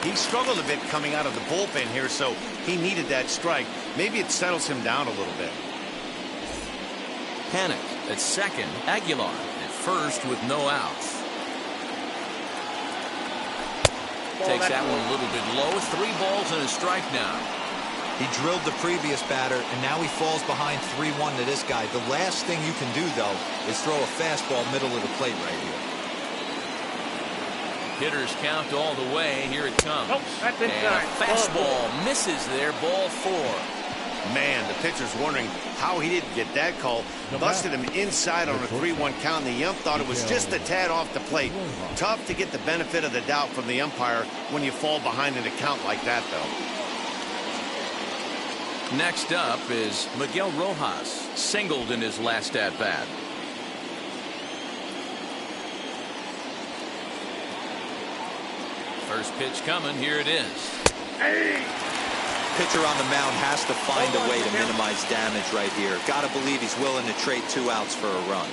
He struggled a bit coming out of the bullpen here, so he needed that strike. Maybe it settles him down a little bit. Panic at second, Aguilar at first with no outs. Takes that one a little bit low. 3 balls and a strike now. He drilled the previous batter, and now he falls behind 3-1 to this guy. The last thing you can do, though, is throw a fastball middle of the plate right here. Hitters count all the way. Here it comes. Nope, that's and inside. a fastball misses there. Ball 4. Man, the pitcher's wondering how he didn't get that call. Busted him inside on a 3-1 count. The ump thought it was just a tad off the plate. Tough to get the benefit of the doubt from the umpire when you fall behind in a count like that, though. Next up is Miguel Rojas, singled in his last at-bat. First pitch coming. Here it is. Pitcher on the mound has to find a way to minimize damage right here. Got to believe he's willing to trade 2 outs for a run.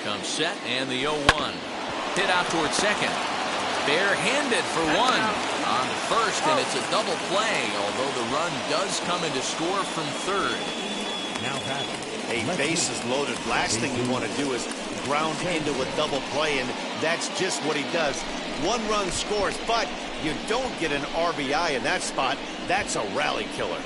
Comes set, and the 0-1. Hit out towards second. Barehanded for 1 on first, and it's a double play, although the run does come into score from third. Now batting. Hey, bases loaded. Last thing you want to do is ground into a double play, and that's just what he does. 1 run scores, but you don't get an RBI in that spot. That's a rally killer.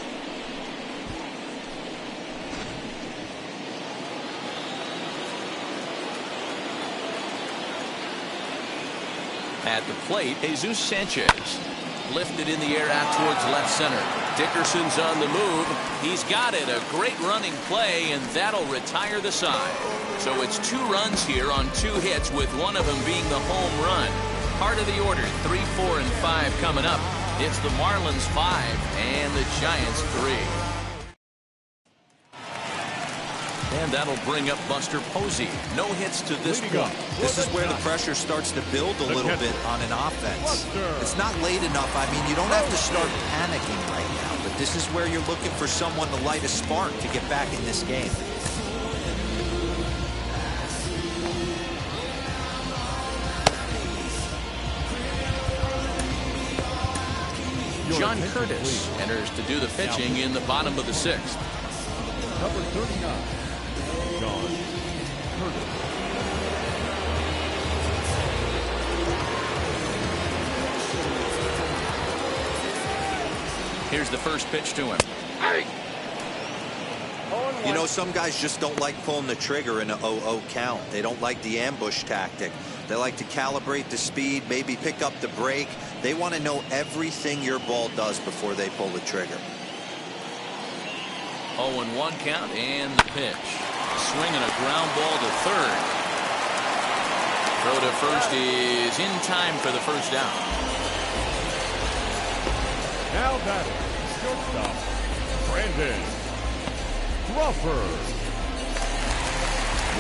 At the plate, Jesus Sanchez. Lifted in the air out towards left center. Dickerson's on the move. He's got it. A great running play, and that'll retire the side. So it's 2 runs here on 2 hits, with one of them being the home run. Part of the order, 3, 4, and 5 coming up. It's the Marlins 5 and the Giants 3. And that'll bring up Buster Posey. No hits to this point. This is where the pressure starts to build a little bit on an offense. It's not late enough. I mean, you don't have to start panicking right now, but this is where you're looking for someone to light a spark to get back in this game. John Curtis enters to do the pitching in the bottom of the 6th. Number 39, John Curtis. Here's the first pitch to him. You know, some guys just don't like pulling the trigger in an 0-0 count. They don't like the ambush tactic. They like to calibrate the speed, maybe pick up the break. They want to know everything your ball does before they pull the trigger. 0-1 count and the pitch. Swinging a ground ball to third. Throw to first is in time for the first down. Now batting, shortstop, Brandon Crawford.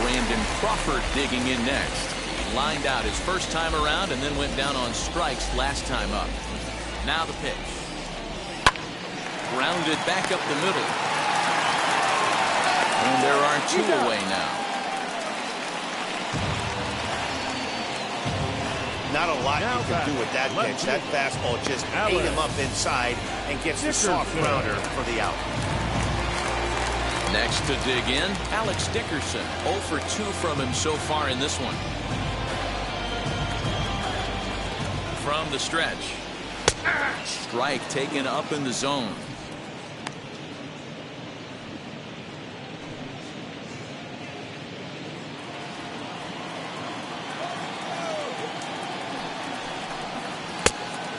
Brandon Crawford digging in next. Lined out his first time around and then went down on strikes last time up. Now the pitch. Grounded back up the middle. And there are 2 away now. Not a lot you can do with that pitch. That fastball just ate him up inside and gets the soft grounder for the out. Next to dig in, Alex Dickerson. 0 for 2 from him so far in this one. From the stretch. Strike taken up in the zone.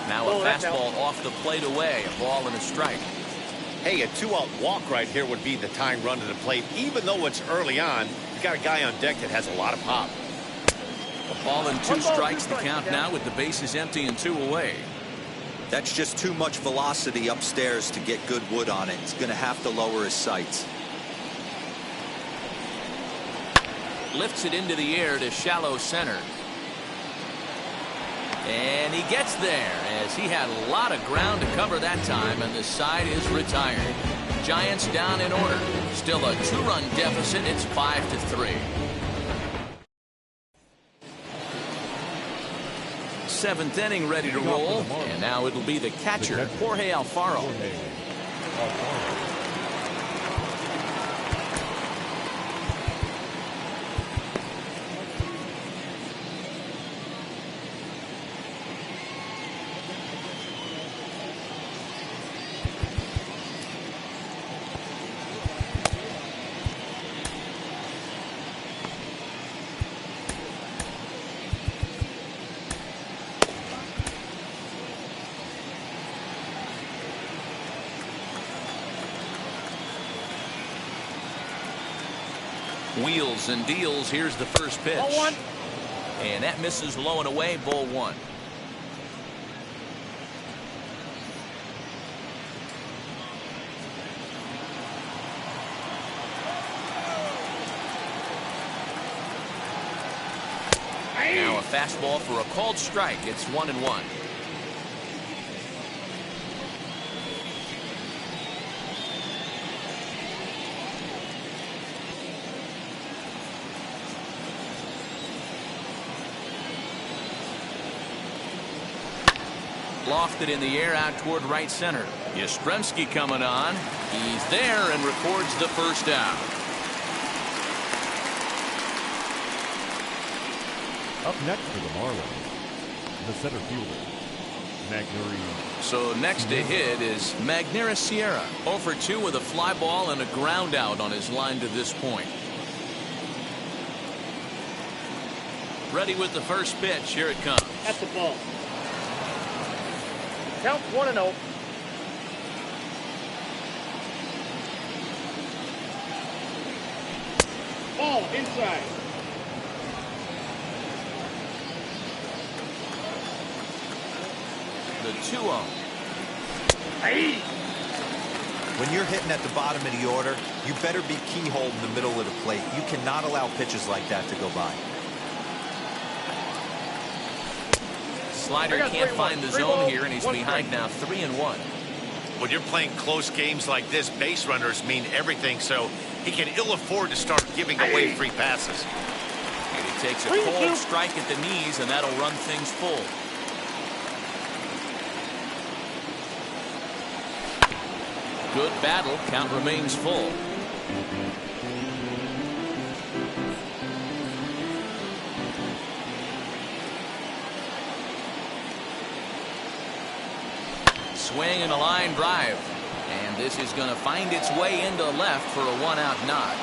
Now a fastball off the plate away. A ball and a strike. Hey, a 2-out walk right here would be the tying run to the plate. Even though it's early on, you got a guy on deck that has a lot of pop. A ball and 2 strikes the count now with the bases empty and 2 away. That's just too much velocity upstairs to get good wood on it. He's going to have to lower his sights. Lifts it into the air to shallow center. And he gets there as he had a lot of ground to cover that time, and the side is retired. Giants down in order. Still a 2-run deficit. It's 5-3. 7th inning ready to roll, and now it'll be the catcher, Jorge Alfaro. Wheels and deals. Here's the first pitch. Ball 1. And that misses low and away. Ball 1. Now a fastball for a called strike. It's 1-1. Lofted in the air out toward right center. Yastrzemski coming on. He's there and records the first down. Up next for the Marlins, the center fielder, Magneuris. So next to hit is Magneuris Sierra. 0 for 2 with a fly ball and a ground out on his line to this point. Ready with the first pitch. Here it comes. That's the ball. Count 1-0. Ball inside. The 2-0. Hey. When you're hitting at the bottom of the order, you better be keyhole in the middle of the plate. You cannot allow pitches like that to go by. Slider can't find the zone here, and he's behind now 3-1. When you're playing close games like this, base runners mean everything, so he can ill afford to start giving away free passes. And he takes a cold strike at the knees, and that'll run things full. Good battle. Count remains full. Swing and a line drive. And this is going to find its way into left for a one-out nod.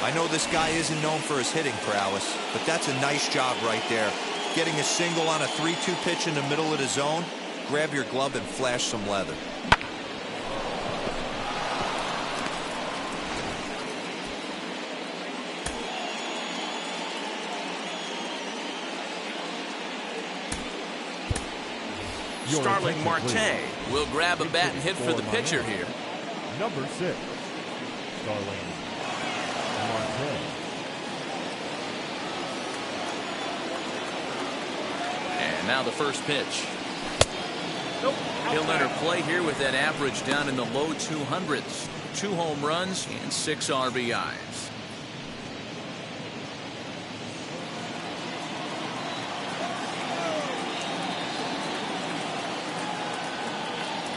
I know this guy isn't known for his hitting prowess, but that's a nice job right there. Getting a single on a 3-2 pitch in the middle of the zone. Grab your glove and flash some leather. Starling Marte will grab a bat and hit for the pitcher here. Number 6, Starling Marte. And now the first pitch. Nope. He'll enter play here with that average down in the low 200s. 2 home runs and 6 RBIs.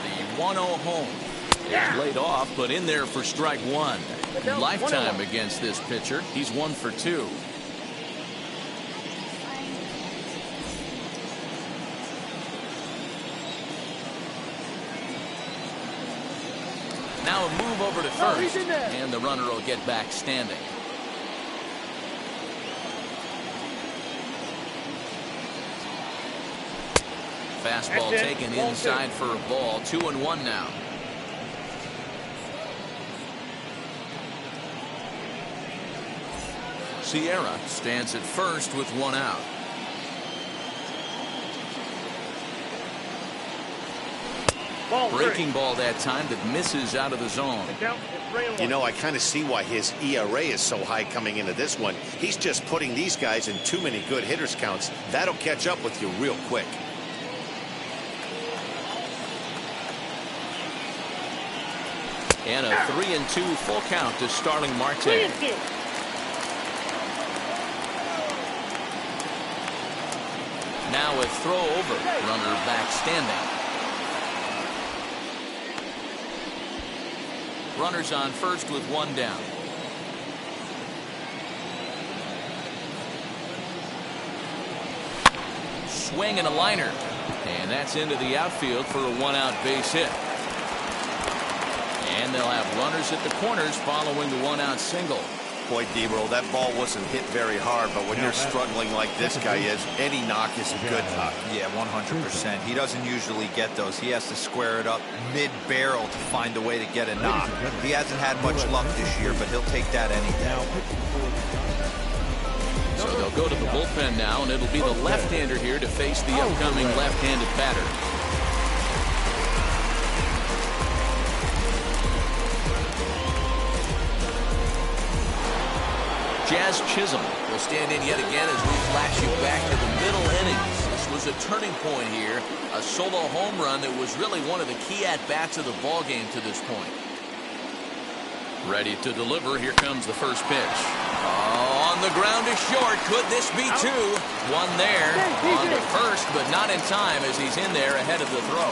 The 1-0 home. It's laid off, but in there for strike 1. Lifetime against this pitcher. He's 1 for 2. Now a move over to first, and the runner will get back standing. Fastball taken inside for a ball. 2-1 now. Sierra stands at first with 1 out. Breaking ball that time that misses out of the zone. You know, I kind of see why his ERA is so high coming into this one. He's just putting these guys in too many good hitters counts. That'll catch up with you real quick. And a 3-2 full count to Starling Marte. Now a throw over. Runner back standing. Runners on first with 1 down. Swing and a liner. And that's into the outfield for a 1-out base hit. And they'll have runners at the corners following the 1-out single. Boy, D-Roll, that ball wasn't hit very hard, but when you're struggling like this guy is, any knock is a good knock. Yeah, 100%. He doesn't usually get those. He has to square it up mid-barrel to find a way to get a knock. He hasn't had much luck this year, but he'll take that any day. So they'll go to the bullpen now, and it'll be the left-hander here to face the upcoming left-handed batter. Jazz Chisholm will stand in yet again as we flash you back to the middle innings. This was a turning point here, a solo home run that was really one of the key at-bats of the ballgame to this point. Ready to deliver. Here comes the first pitch. Oh, on the ground is short. Could this be 2? 1 there. On to first, but not in time as he's in there ahead of the throw.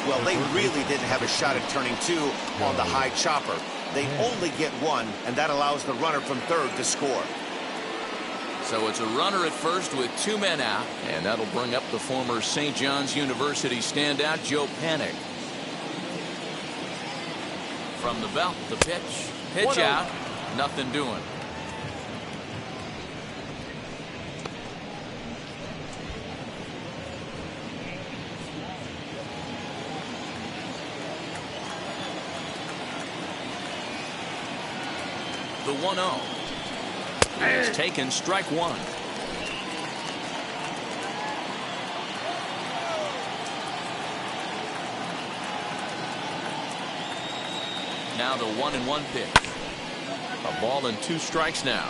Well, they really didn't have a shot at turning 2 on the high chopper. They only get 1, and that allows the runner from third to score. So it's a runner at first with 2 men out, and that'll bring up the former St. John's University standout, Joe Panik. From the belt, the pitch. Pitch out. Nothing doing. the 1-0. It's taken strike one. Now the 1-1 pitch. A ball and 2 strikes now.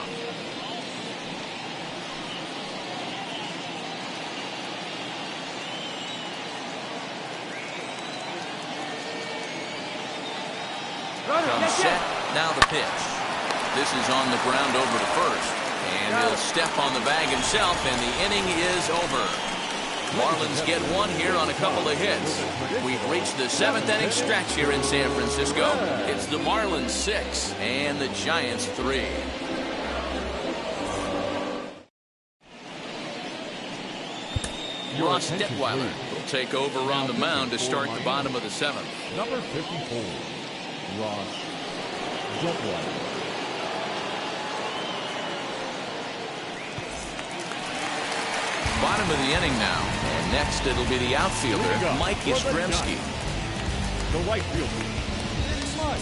Comes set. Now the pitch. This is on the ground over to first. And he'll step on the bag himself, and the inning is over. Marlins get one here on a couple of hits. We've reached the 7th inning stretch here in San Francisco. It's the Marlins 6 and the Giants 3. Ross Detweiler will take over on the mound to start the bottom of the 7th. Number 54, Ross Detweiler. Bottom of the inning now, and next it'll be the outfielder, Mike Yastrzemski. The right fielder, Mike.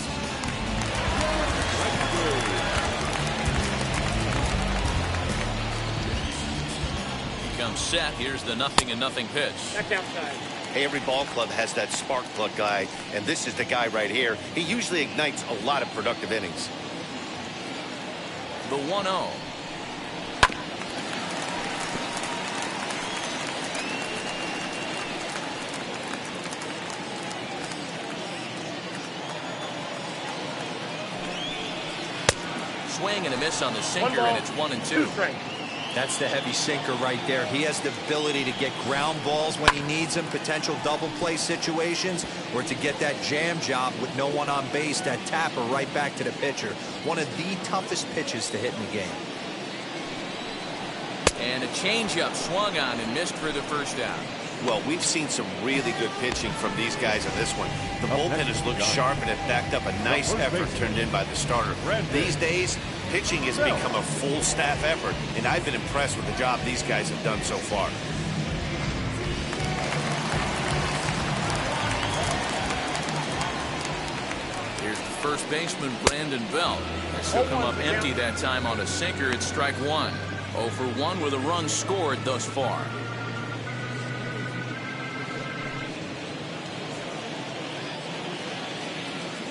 He comes set. Here's the 0-0 pitch. That's outside. Hey, every ball club has that spark plug guy, and this is the guy right here. He usually ignites a lot of productive innings. The 1-0. Swing and a miss on the sinker, and it's 1-2. That's the heavy sinker right there. He has the ability to get ground balls when he needs them, potential double play situations, or to get that jam job with no one on base, that tapper right back to the pitcher. One of the toughest pitches to hit in the game. And a changeup swung on and missed for the first out. Well, we've seen some really good pitching from these guys in this one. The bullpen has looked sharp, and it backed up a nice effort turned in by the starter. These days, pitching has become a full staff effort, and I've been impressed with the job these guys have done so far. Here's the first baseman, Brandon Belt. This will come up empty that time on a sinker. It's strike one. 0 for 1 with a run scored thus far.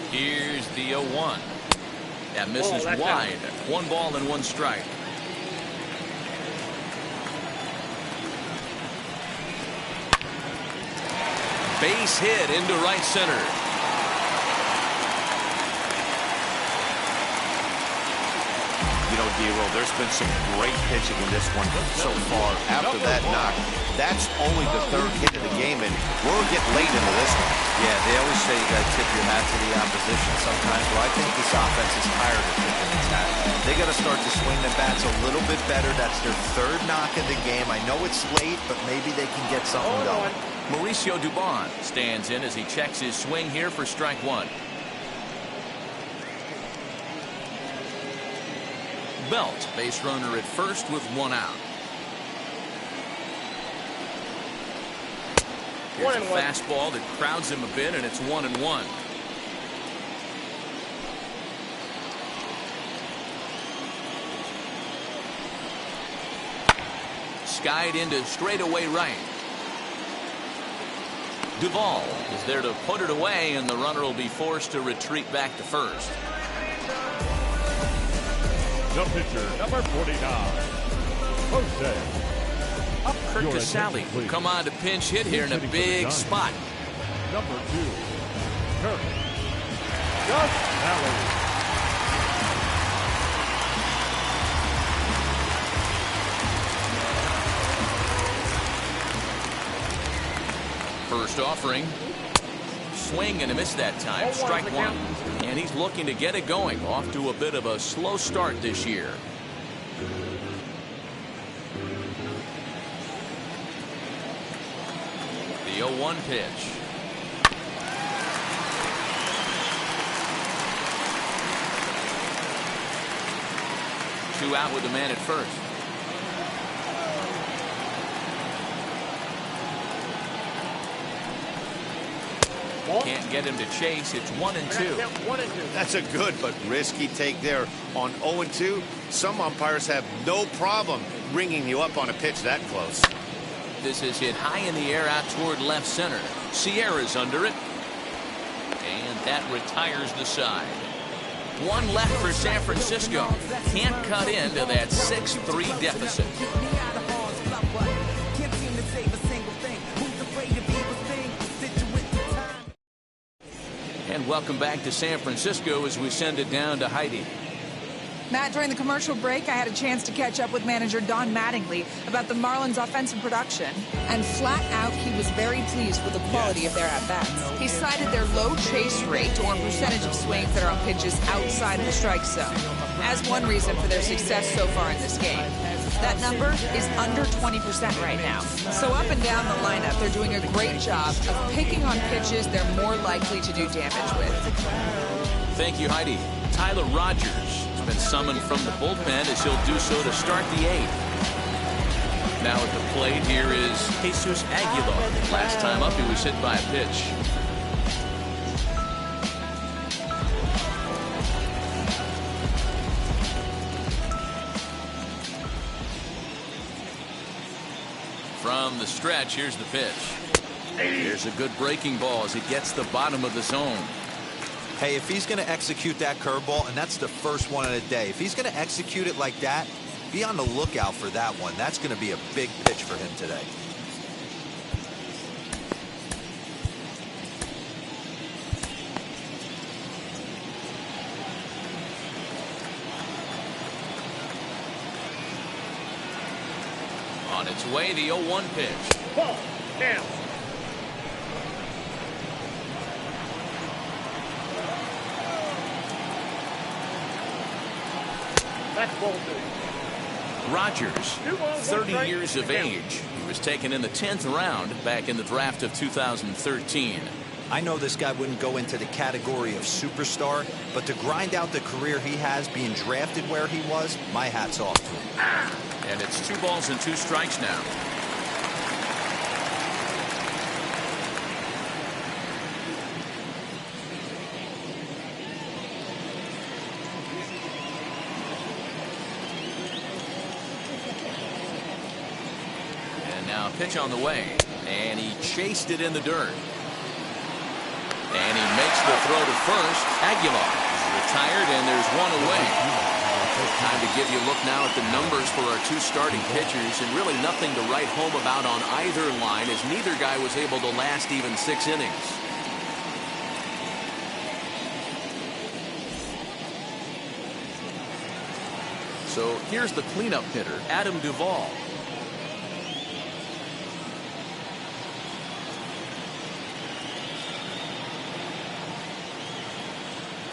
Here's the 0-1. That misses wide. 1 ball and 1 strike. Base hit into right center. You know, Dero, there's been some great pitching in this one so far. After that knock, that's only the 3rd hit of the game, and we're getting late into this one. Yeah, they always say you got to tip your hat to the opposition sometimes. Well, I think this offense is tired of tipping its hat. They got to start to swing the bats a little bit better. That's their 3rd knock of the game. I know it's late, but maybe they can get something going. Mauricio Dubon stands in as he checks his swing here for strike 1. Belt, base runner at first with 1 out. Here's a fastball that crowds him a bit, and it's 1-1. Skied into straightaway right. Duvall is there to put it away, and the runner will be forced to retreat back to first. The pitcher, number 49, Jose. Kurt Casale will come on to pinch hit here in a big spot. Number 2, Kurt Casale. First offering. Swing and a miss that time. Strike 1. And he's looking to get it going. Off to a bit of a slow start this year. The 0-1 pitch. Two out with the man at first. Can't get him to chase. It's 1-2. 1-2. That's a good but risky take there. On 0-2, some umpires have no problem ringing you up on a pitch that close. This is hit high in the air out toward left center. Sierra's under it. And that retires the side. One left for San Francisco. Can't cut into that 6-3 deficit. And welcome back to San Francisco as we send it down to Heidi. Matt, during the commercial break, I had a chance to catch up with manager Don Mattingly about the Marlins' offensive production. And flat out, he was very pleased with the quality of their at-bats. He cited their low chase rate, or percentage of swings that are on pitches outside the strike zone, as one reason for their success so far in this game. That number is under 20% right now. So up and down the lineup, they're doing a great job of picking on pitches they're more likely to do damage with. Thank you, Heidi. Tyler Rogers has been summoned from the bullpen as he'll do so to start the 8th. Now at the plate, here is Jesus Aguilar. Last time up, he was hit by a pitch. From the stretch, here's the pitch. Here's a good breaking ball as it gets the bottom of the zone. Hey, if he's going to execute that curveball, and that's the first one of the day, if he's going to execute it like that, be on the lookout for that one. That's going to be a big pitch for him today. On its way, the 0-1 pitch. Ball. Down. That's ball 2. Rogers, 30 strike, years of age. He was taken in the 10th round back in the draft of 2013. I know this guy wouldn't go into the category of superstar, but to grind out the career he has being drafted where he was, my hat's off to him. And it's 2 balls and 2 strikes now. And now a pitch on the way. And he chased it in the dirt. And he makes the throw to first. Aguilar is retired, and there's 1 away. Time to give you a look now at the numbers for our 2 starting pitchers, and really nothing to write home about on either line, as neither guy was able to last even 6 innings. So here's the cleanup hitter, Adam Duvall.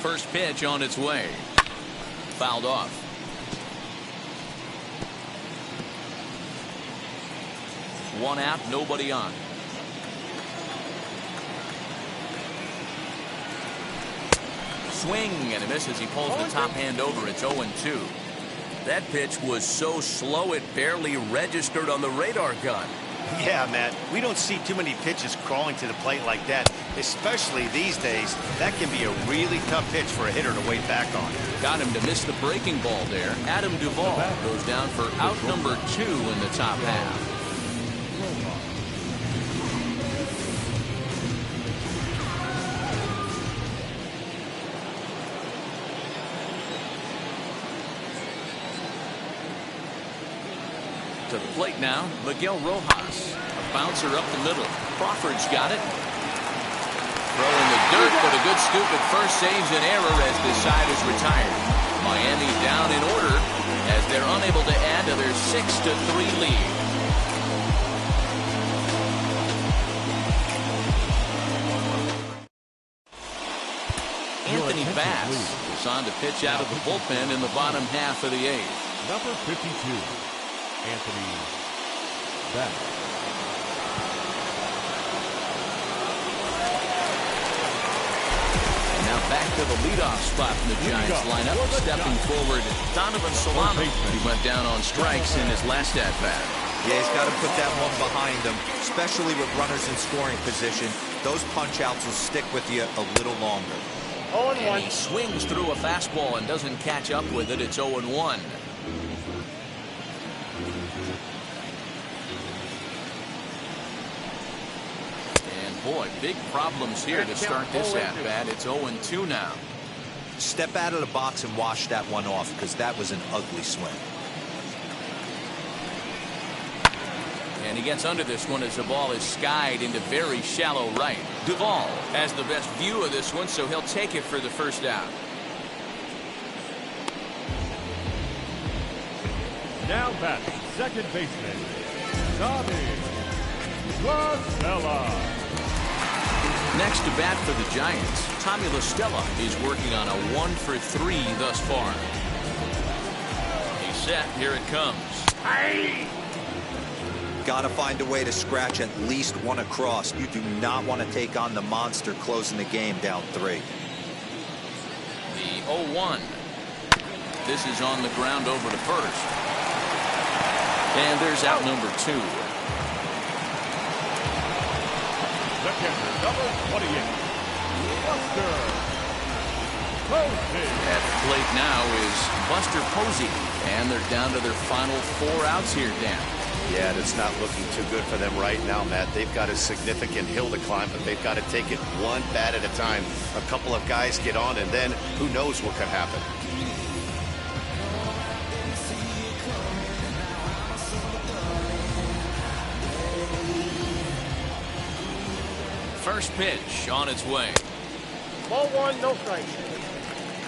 First pitch on its way. Fouled off. One out, nobody on. Swing and a miss as he pulls the top hand over. It's 0-2. That pitch was so slow it barely registered on the radar gun. Yeah, Matt, we don't see too many pitches crawling to the plate like that, especially these days. That can be a really tough pitch for a hitter to wait back on. Got him to miss the breaking ball there. Adam Duvall goes down for out number 2 in the top half. To the plate now, Miguel Rojas. A bouncer up the middle. Crawford's got it. Throw in the dirt, but a good scoop at first saves an error as this side is retired. Miami down in order as they're unable to add to their 6-3 lead. Anthony Bass is on to pitch out of the bullpen in the bottom half of the 8th. Number 52, Anthony Bass. Now back to the leadoff spot in the Giants lineup. Stepping forward, Donovan Solano. He went down on strikes in his last at-bat. Yeah, he's got to put that one behind him, especially with runners in scoring position. Those punch-outs will stick with you a little longer. 0-1. And he swings through a fastball and doesn't catch up with it. It's 0-1. And boy, big problems here to start this at-bat. It's 0-2 now. Step out of the box and wash that one off, because that was an ugly swing. And he gets under this one as the ball is skied into very shallow right. Duvall has the best view of this one, so he'll take it for the first out. Now batting, second baseman, Tommy LaStella. Next to bat for the Giants, Tommy LaStella is working on a 1-for-3 thus far. He's set. Here it comes. Got to find a way to scratch at least one across. You do not want to take on the monster closing the game down 3. The 0-1. This is on the ground over to first. And there's out number 2. The catcher, number 28, Buster Posey. At the plate now is Buster Posey. And they're down to their final 4 outs here, Dan. Yeah, it's not looking too good for them right now, Matt. They've got a significant hill to climb, but they've got to take it one bat at a time. A couple of guys get on, and then who knows what could happen. First pitch on its way. Ball 1, no strikes.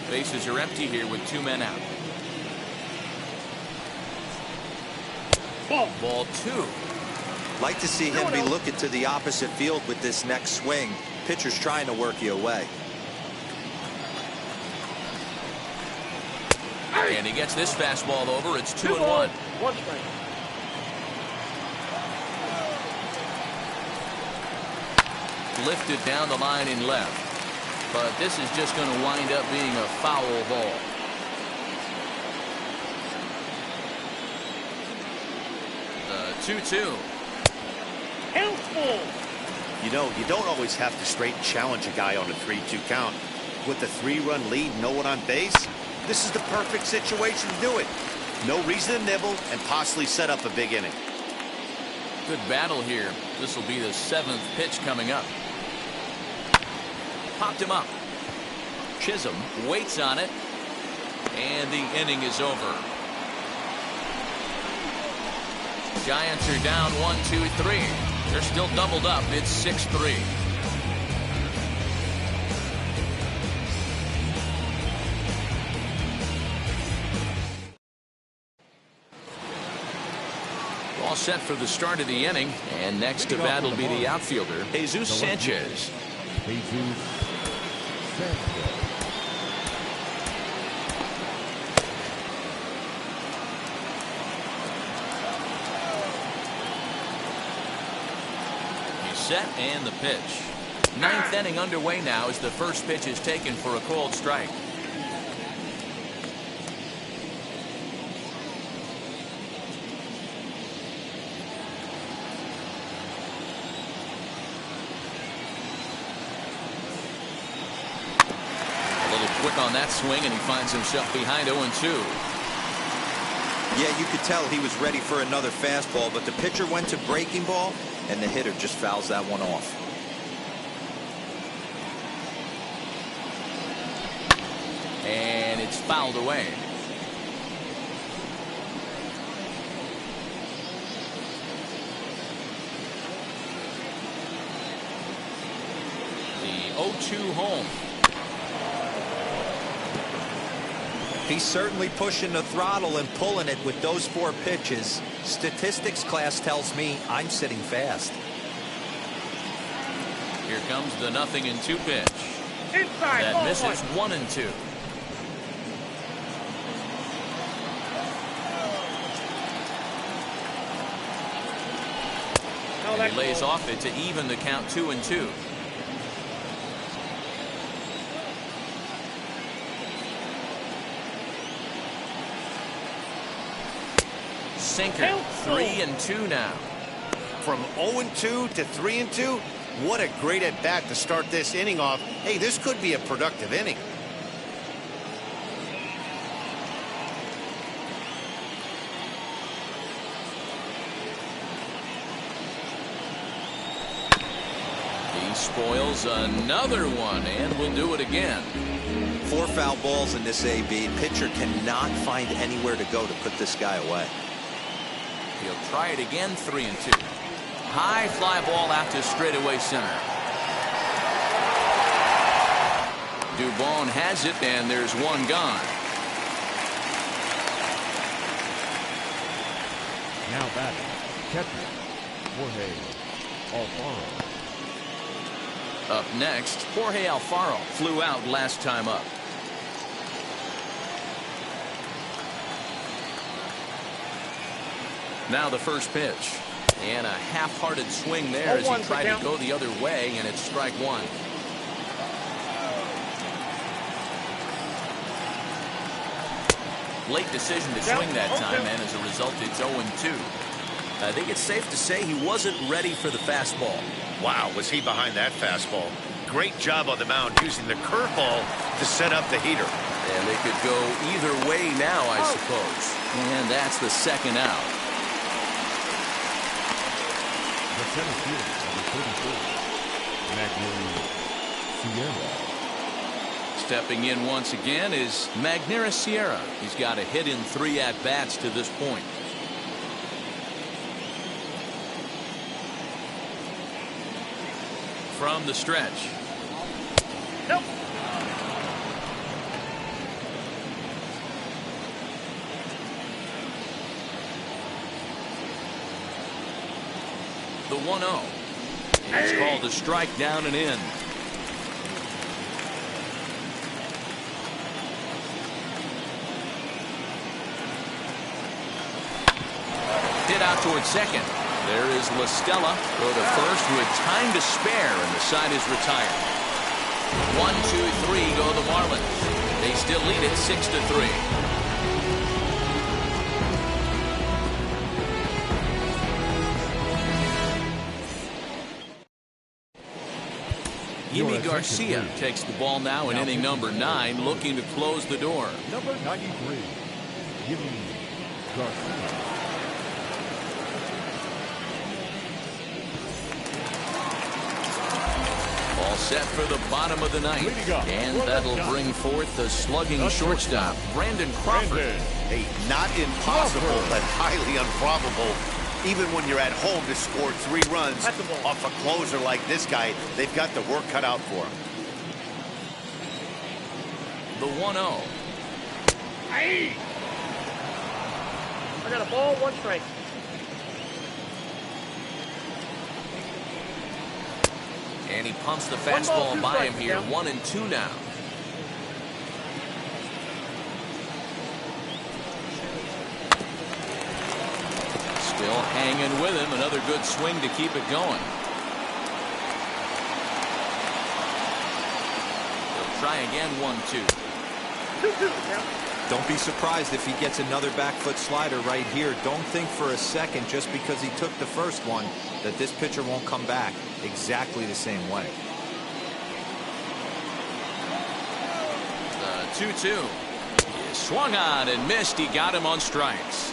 Bases are empty here with 2 men out. Ball 2. Like to see him be looking to the opposite field with this next swing. Pitcher's trying to work you away. And he gets this fastball over. It's 2-1. 1 strike. Lifted down the line in left. But this is just going to wind up being a foul ball. The 2-2. Helpful. You know, you don't always have to straight challenge a guy on a 3-2 count. With the 3-run lead, no one on base, this is the perfect situation to do it. No reason to nibble and possibly set up a big inning. Good battle here. This will be the 7th pitch coming up. Popped him up. Chisholm waits on it. And the inning is over. Giants are down 1-2-3. They're still doubled up. It's 6-3. All set for the start of the inning. And next to bat will be the outfielder, Jesus Sanchez. Jesus Sanchez. Set and the pitch. 9th inning underway now as the first pitch is taken for a called strike. A little quick on that swing, and he finds himself behind 0-2. Yeah, you could tell he was ready for another fastball, but the pitcher went to breaking ball, and the hitter just fouls that one off. And it's fouled away. The 0-2 home. He's certainly pushing the throttle and pulling it with those 4 pitches. Statistics class tells me I'm sitting fast. Here comes the 0-2 pitch. Inside. That Ball misses 1. 1-2. No, He lays off it to even the count 2-2. sinker. 3-2 now. From 0-2 to 3-2, what a great at-bat to start this inning off. Hey, this could be a productive inning. He spoils another one, and will do it again. 4 foul balls in this AB. Pitcher cannot find anywhere to go to put this guy away. He'll try it again. 3-2. High fly ball out to straightaway center. Dubon has it, and there's one gone. Now batting, catcher, Jorge Alfaro. Up next, Jorge Alfaro flew out last time up. Now the first pitch. And a half-hearted swing there as he tried to go the other way, and it's strike one. Late decision to swing that time, and as a result, it's 0-2. I think it's safe to say he wasn't ready for the fastball. Wow, was he behind that fastball. Great job on the mound using the curveball to set up the heater. And they could go either way now, I suppose. And that's the second out. The center fielder, number 34, Magneuris Sierra. Stepping in once again is Magneuris Sierra. He's got a hit in 3 at-bats to this point. From the stretch. Nope. The 1-0. It's called a strike, down and in. Hit out towards second. There is La Stella. Go to first with time to spare, and the side is retired. 1-2-3 go the Marlins. They still lead it 6-3. Yimi Garcia takes the ball now in inning number 9, looking to close the door. Number 93, Yimi Garcia. All set for the bottom of the ninth, and that'll bring forth the slugging shortstop, Brandon Crawford. Hey, not impossible, but highly improbable. Even when you're at home to score 3 runs off a closer like this guy, they've got the work cut out for him. The 1-0. Hey! I got a ball, 1 strike. And he pumps the fastball by him here. 1-2 now. Still hanging with him. Another good swing to keep it going. He'll try again. 1-2. 2-2. Don't be surprised if he gets another back foot slider right here. Don't think for a second, just because he took the first one, that this pitcher won't come back exactly the same way. The 2-2. He swung on and missed. He got him on strikes.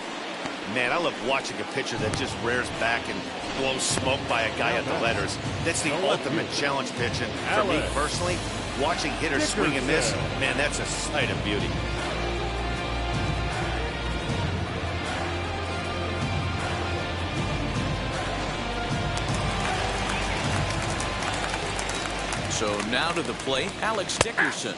Man, I love watching a pitcher that just rears back and blows smoke by a guy at the letters. That's the ultimate challenge pitch. And for me personally, watching hitters swing and miss, man, that's a sight of beauty. So now to the plate, Alex Dickerson,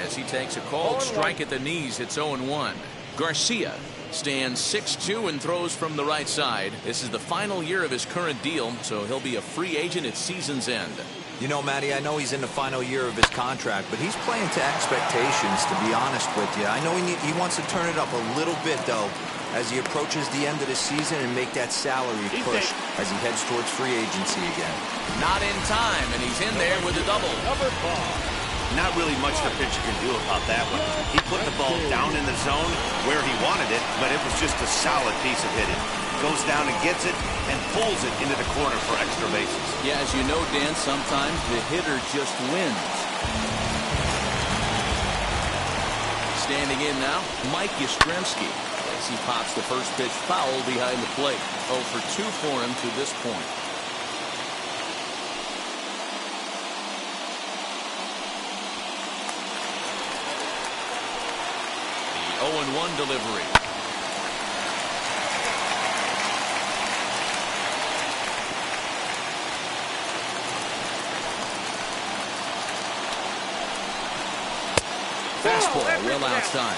as he takes a called strike at the knees. It's 0-1. Garcia stands 6'2" and throws from the right side. This is the final year of his current deal, so he'll be a free agent at season's end. You know, Matty, I know he's in the final year of his contract, but he's playing to expectations, to be honest with you. I know he wants to turn it up a little bit, though, as he approaches the end of the season and make that salary push as he heads towards free agency again. Not in time, and he's in there with a double. Number 5. Not really much the pitcher can do about that one. He put the ball down in the zone where he wanted it, but it was just a solid piece of hitting. Goes down and gets it and pulls it into the corner for extra bases. Yeah, as you know, Dan, sometimes the hitter just wins. Standing in now, Mike Yastrzemski. As he pops the first pitch foul behind the plate. 0 for 2 for him to this point. The 0-1 delivery. Fastball well outside.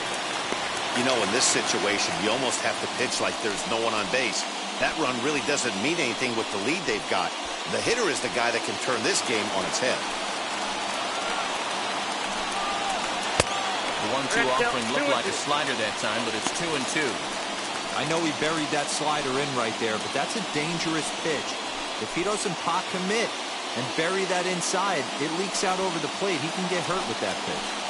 You know, in this situation, you almost have to pitch like there's no one on base. That run really doesn't mean anything with the lead they've got. The hitter is the guy that can turn this game on its head. The 1-2 offering looked like a slider that time, but it's 2-2. I know he buried that slider in right there, but that's a dangerous pitch. If he doesn't pot commit and bury that inside, it leaks out over the plate. He can get hurt with that pitch.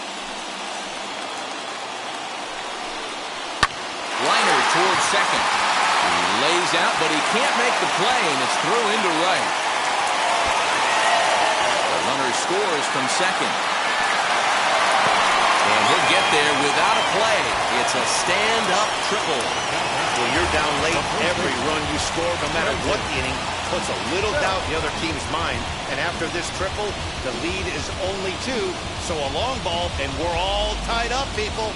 Liner towards second. He lays out, but he can't make the play, and it's through into right. The runner scores from second. And he'll get there without a play. It's a stand-up triple. When you're down late, every run you score, no matter what the inning, puts a little doubt in the other team's mind. And after this triple, the lead is only 2. So a long ball, and we're all tied up, people.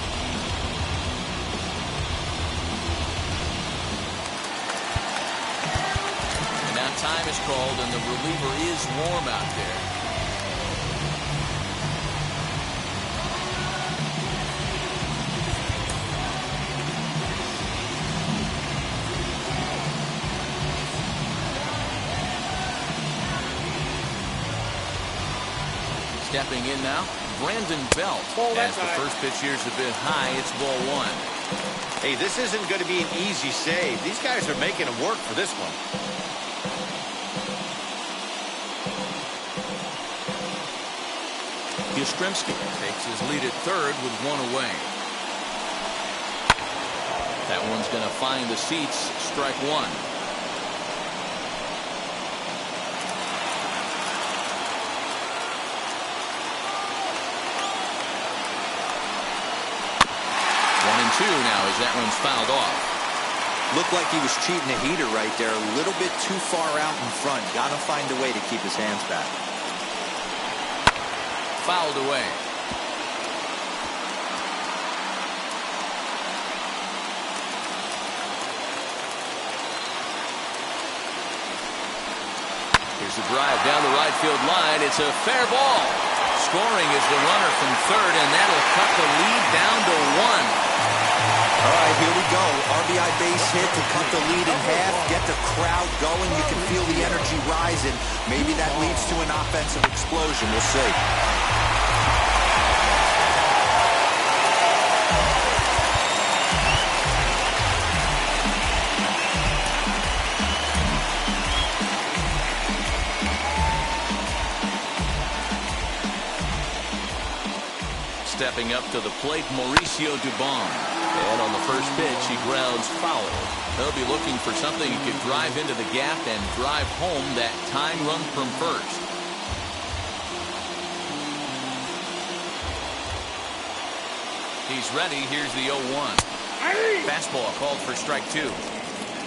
Time is called, and the reliever is warm out there. Stepping in now, Brandon Belt. As the first pitch here's a bit high, it's ball 1. Hey, this isn't going to be an easy save. These guys are making them work for this one. Yastrzemski takes his lead at third with 1 away. That one's going to find the seats. Strike 1. 1-2 now as that one's fouled off. Looked like he was cheating a heater right there. A little bit too far out in front. Got to find a way to keep his hands back. Fouled away. Here's a drive down the right field line. It's a fair ball. Scoring is the runner from third, and that'll cut the lead down to 1. All right, here we go. RBI base hit to cut the lead in half, get the crowd going. You can feel the energy rising. Maybe that leads to an offensive explosion. We'll see. Stepping up to the plate, Mauricio Dubon. And on the first pitch, he grounds foul. They'll be looking for something he could drive into the gap and drive home that tying run from first. He's ready. Here's the 0-1. Fastball called for strike 2.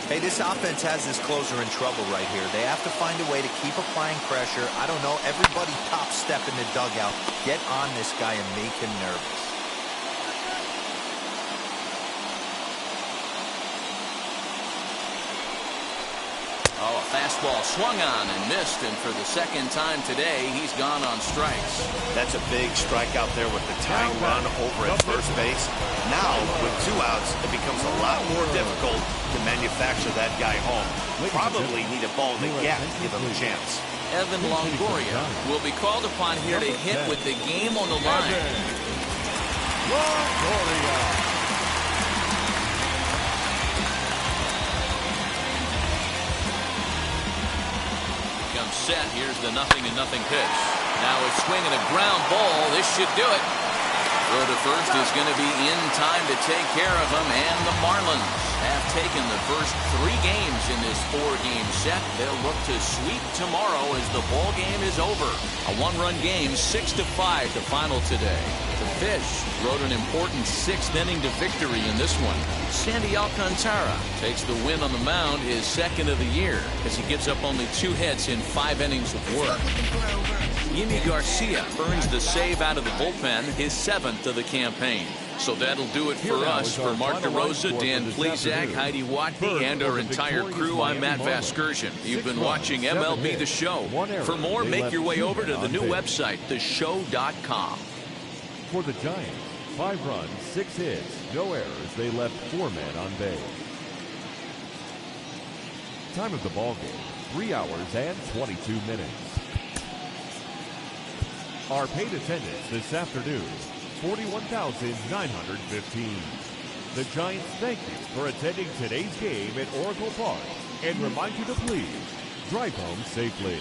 Hey, this offense has this closer in trouble right here. They have to find a way to keep applying pressure. I don't know. Everybody top step in the dugout. Get on this guy and make him nervous. Oh, a fastball swung on and missed, and for the second time today, he's gone on strikes. That's a big strikeout there with the tying run over at first base. Now, with 2 outs, it becomes a lot more difficult to manufacture that guy home. Probably need a ball in the gap to give him a chance. Evan Longoria will be called upon here to hit with the game on the line. Longoria. comes set. Here's the 0-0 pitch. Now a swing and a ground ball. This should do it. Throw to first is going to be in time to take care of him, and the Marlins have taken the first 3 games in this 4-game set. They'll look to sweep tomorrow as the ball game is over. A 1-run game, 6-5 the final today. The Fish wrote an important 6th-inning to victory in this one. Sandy Alcantara takes the win on the mound, his 2nd of the year, as he gives up only 2 hits in 5 innings of work. Yimi Garcia earns the save out of the bullpen, his 7th of the campaign. So that'll do it for us. For Mark DeRosa, Dan Plezak, Heidi Watney, and our entire crew, I'm Matt Vasgersian. You've been watching MLB The Show. For more, make your way over to the new website, theshow.com. For the Giants, 5 runs, 6 hits, no errors. They left 4 men on base. Time of the ball game, 3 hours and 22 minutes. Our paid attendance this afternoon, 41,915. The Giants thank you for attending today's game at Oracle Park and remind you to please drive home safely.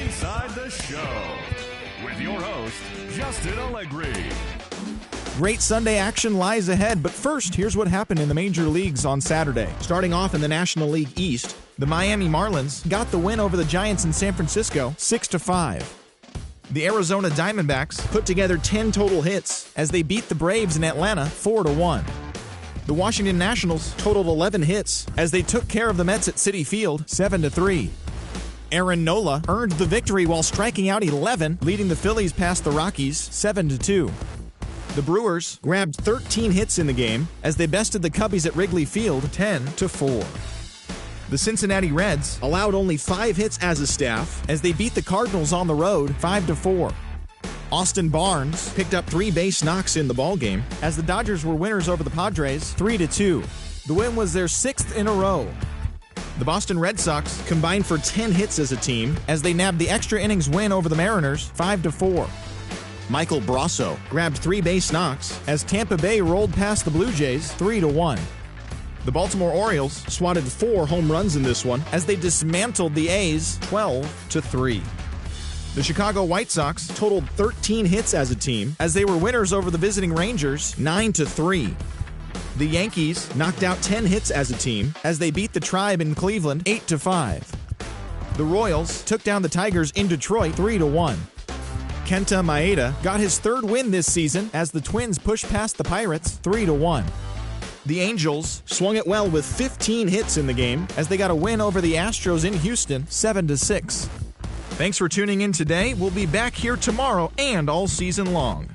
Inside the Show with your host, Justin Allegri. Great Sunday action lies ahead, but first, here's what happened in the major leagues on Saturday. Starting off in the National League East, the Miami Marlins got the win over the Giants in San Francisco, 6-5. The Arizona Diamondbacks put together 10 total hits as they beat the Braves in Atlanta 4-1. The Washington Nationals totaled 11 hits as they took care of the Mets at Citi Field 7-3. Aaron Nola earned the victory while striking out 11, leading the Phillies past the Rockies 7-2. The Brewers grabbed 13 hits in the game as they bested the Cubbies at Wrigley Field 10-4. The Cincinnati Reds allowed only 5 hits as a staff as they beat the Cardinals on the road 5-4. Austin Barnes picked up 3 base knocks in the ballgame as the Dodgers were winners over the Padres 3-2. The win was their 6th in a row. The Boston Red Sox combined for 10 hits as a team as they nabbed the extra innings win over the Mariners 5-4. Michael Brasso grabbed 3 base knocks as Tampa Bay rolled past the Blue Jays 3-1. The Baltimore Orioles swatted 4 home runs in this one as they dismantled the A's 12-3. The Chicago White Sox totaled 13 hits as a team as they were winners over the visiting Rangers 9-3. The Yankees knocked out 10 hits as a team as they beat the Tribe in Cleveland 8-5. The Royals took down the Tigers in Detroit 3-1. Kenta Maeda got his 3rd win this season as the Twins pushed past the Pirates 3-1. The Angels swung it well with 15 hits in the game as they got a win over the Astros in Houston 7-6. Thanks for tuning in today. We'll be back here tomorrow and all season long.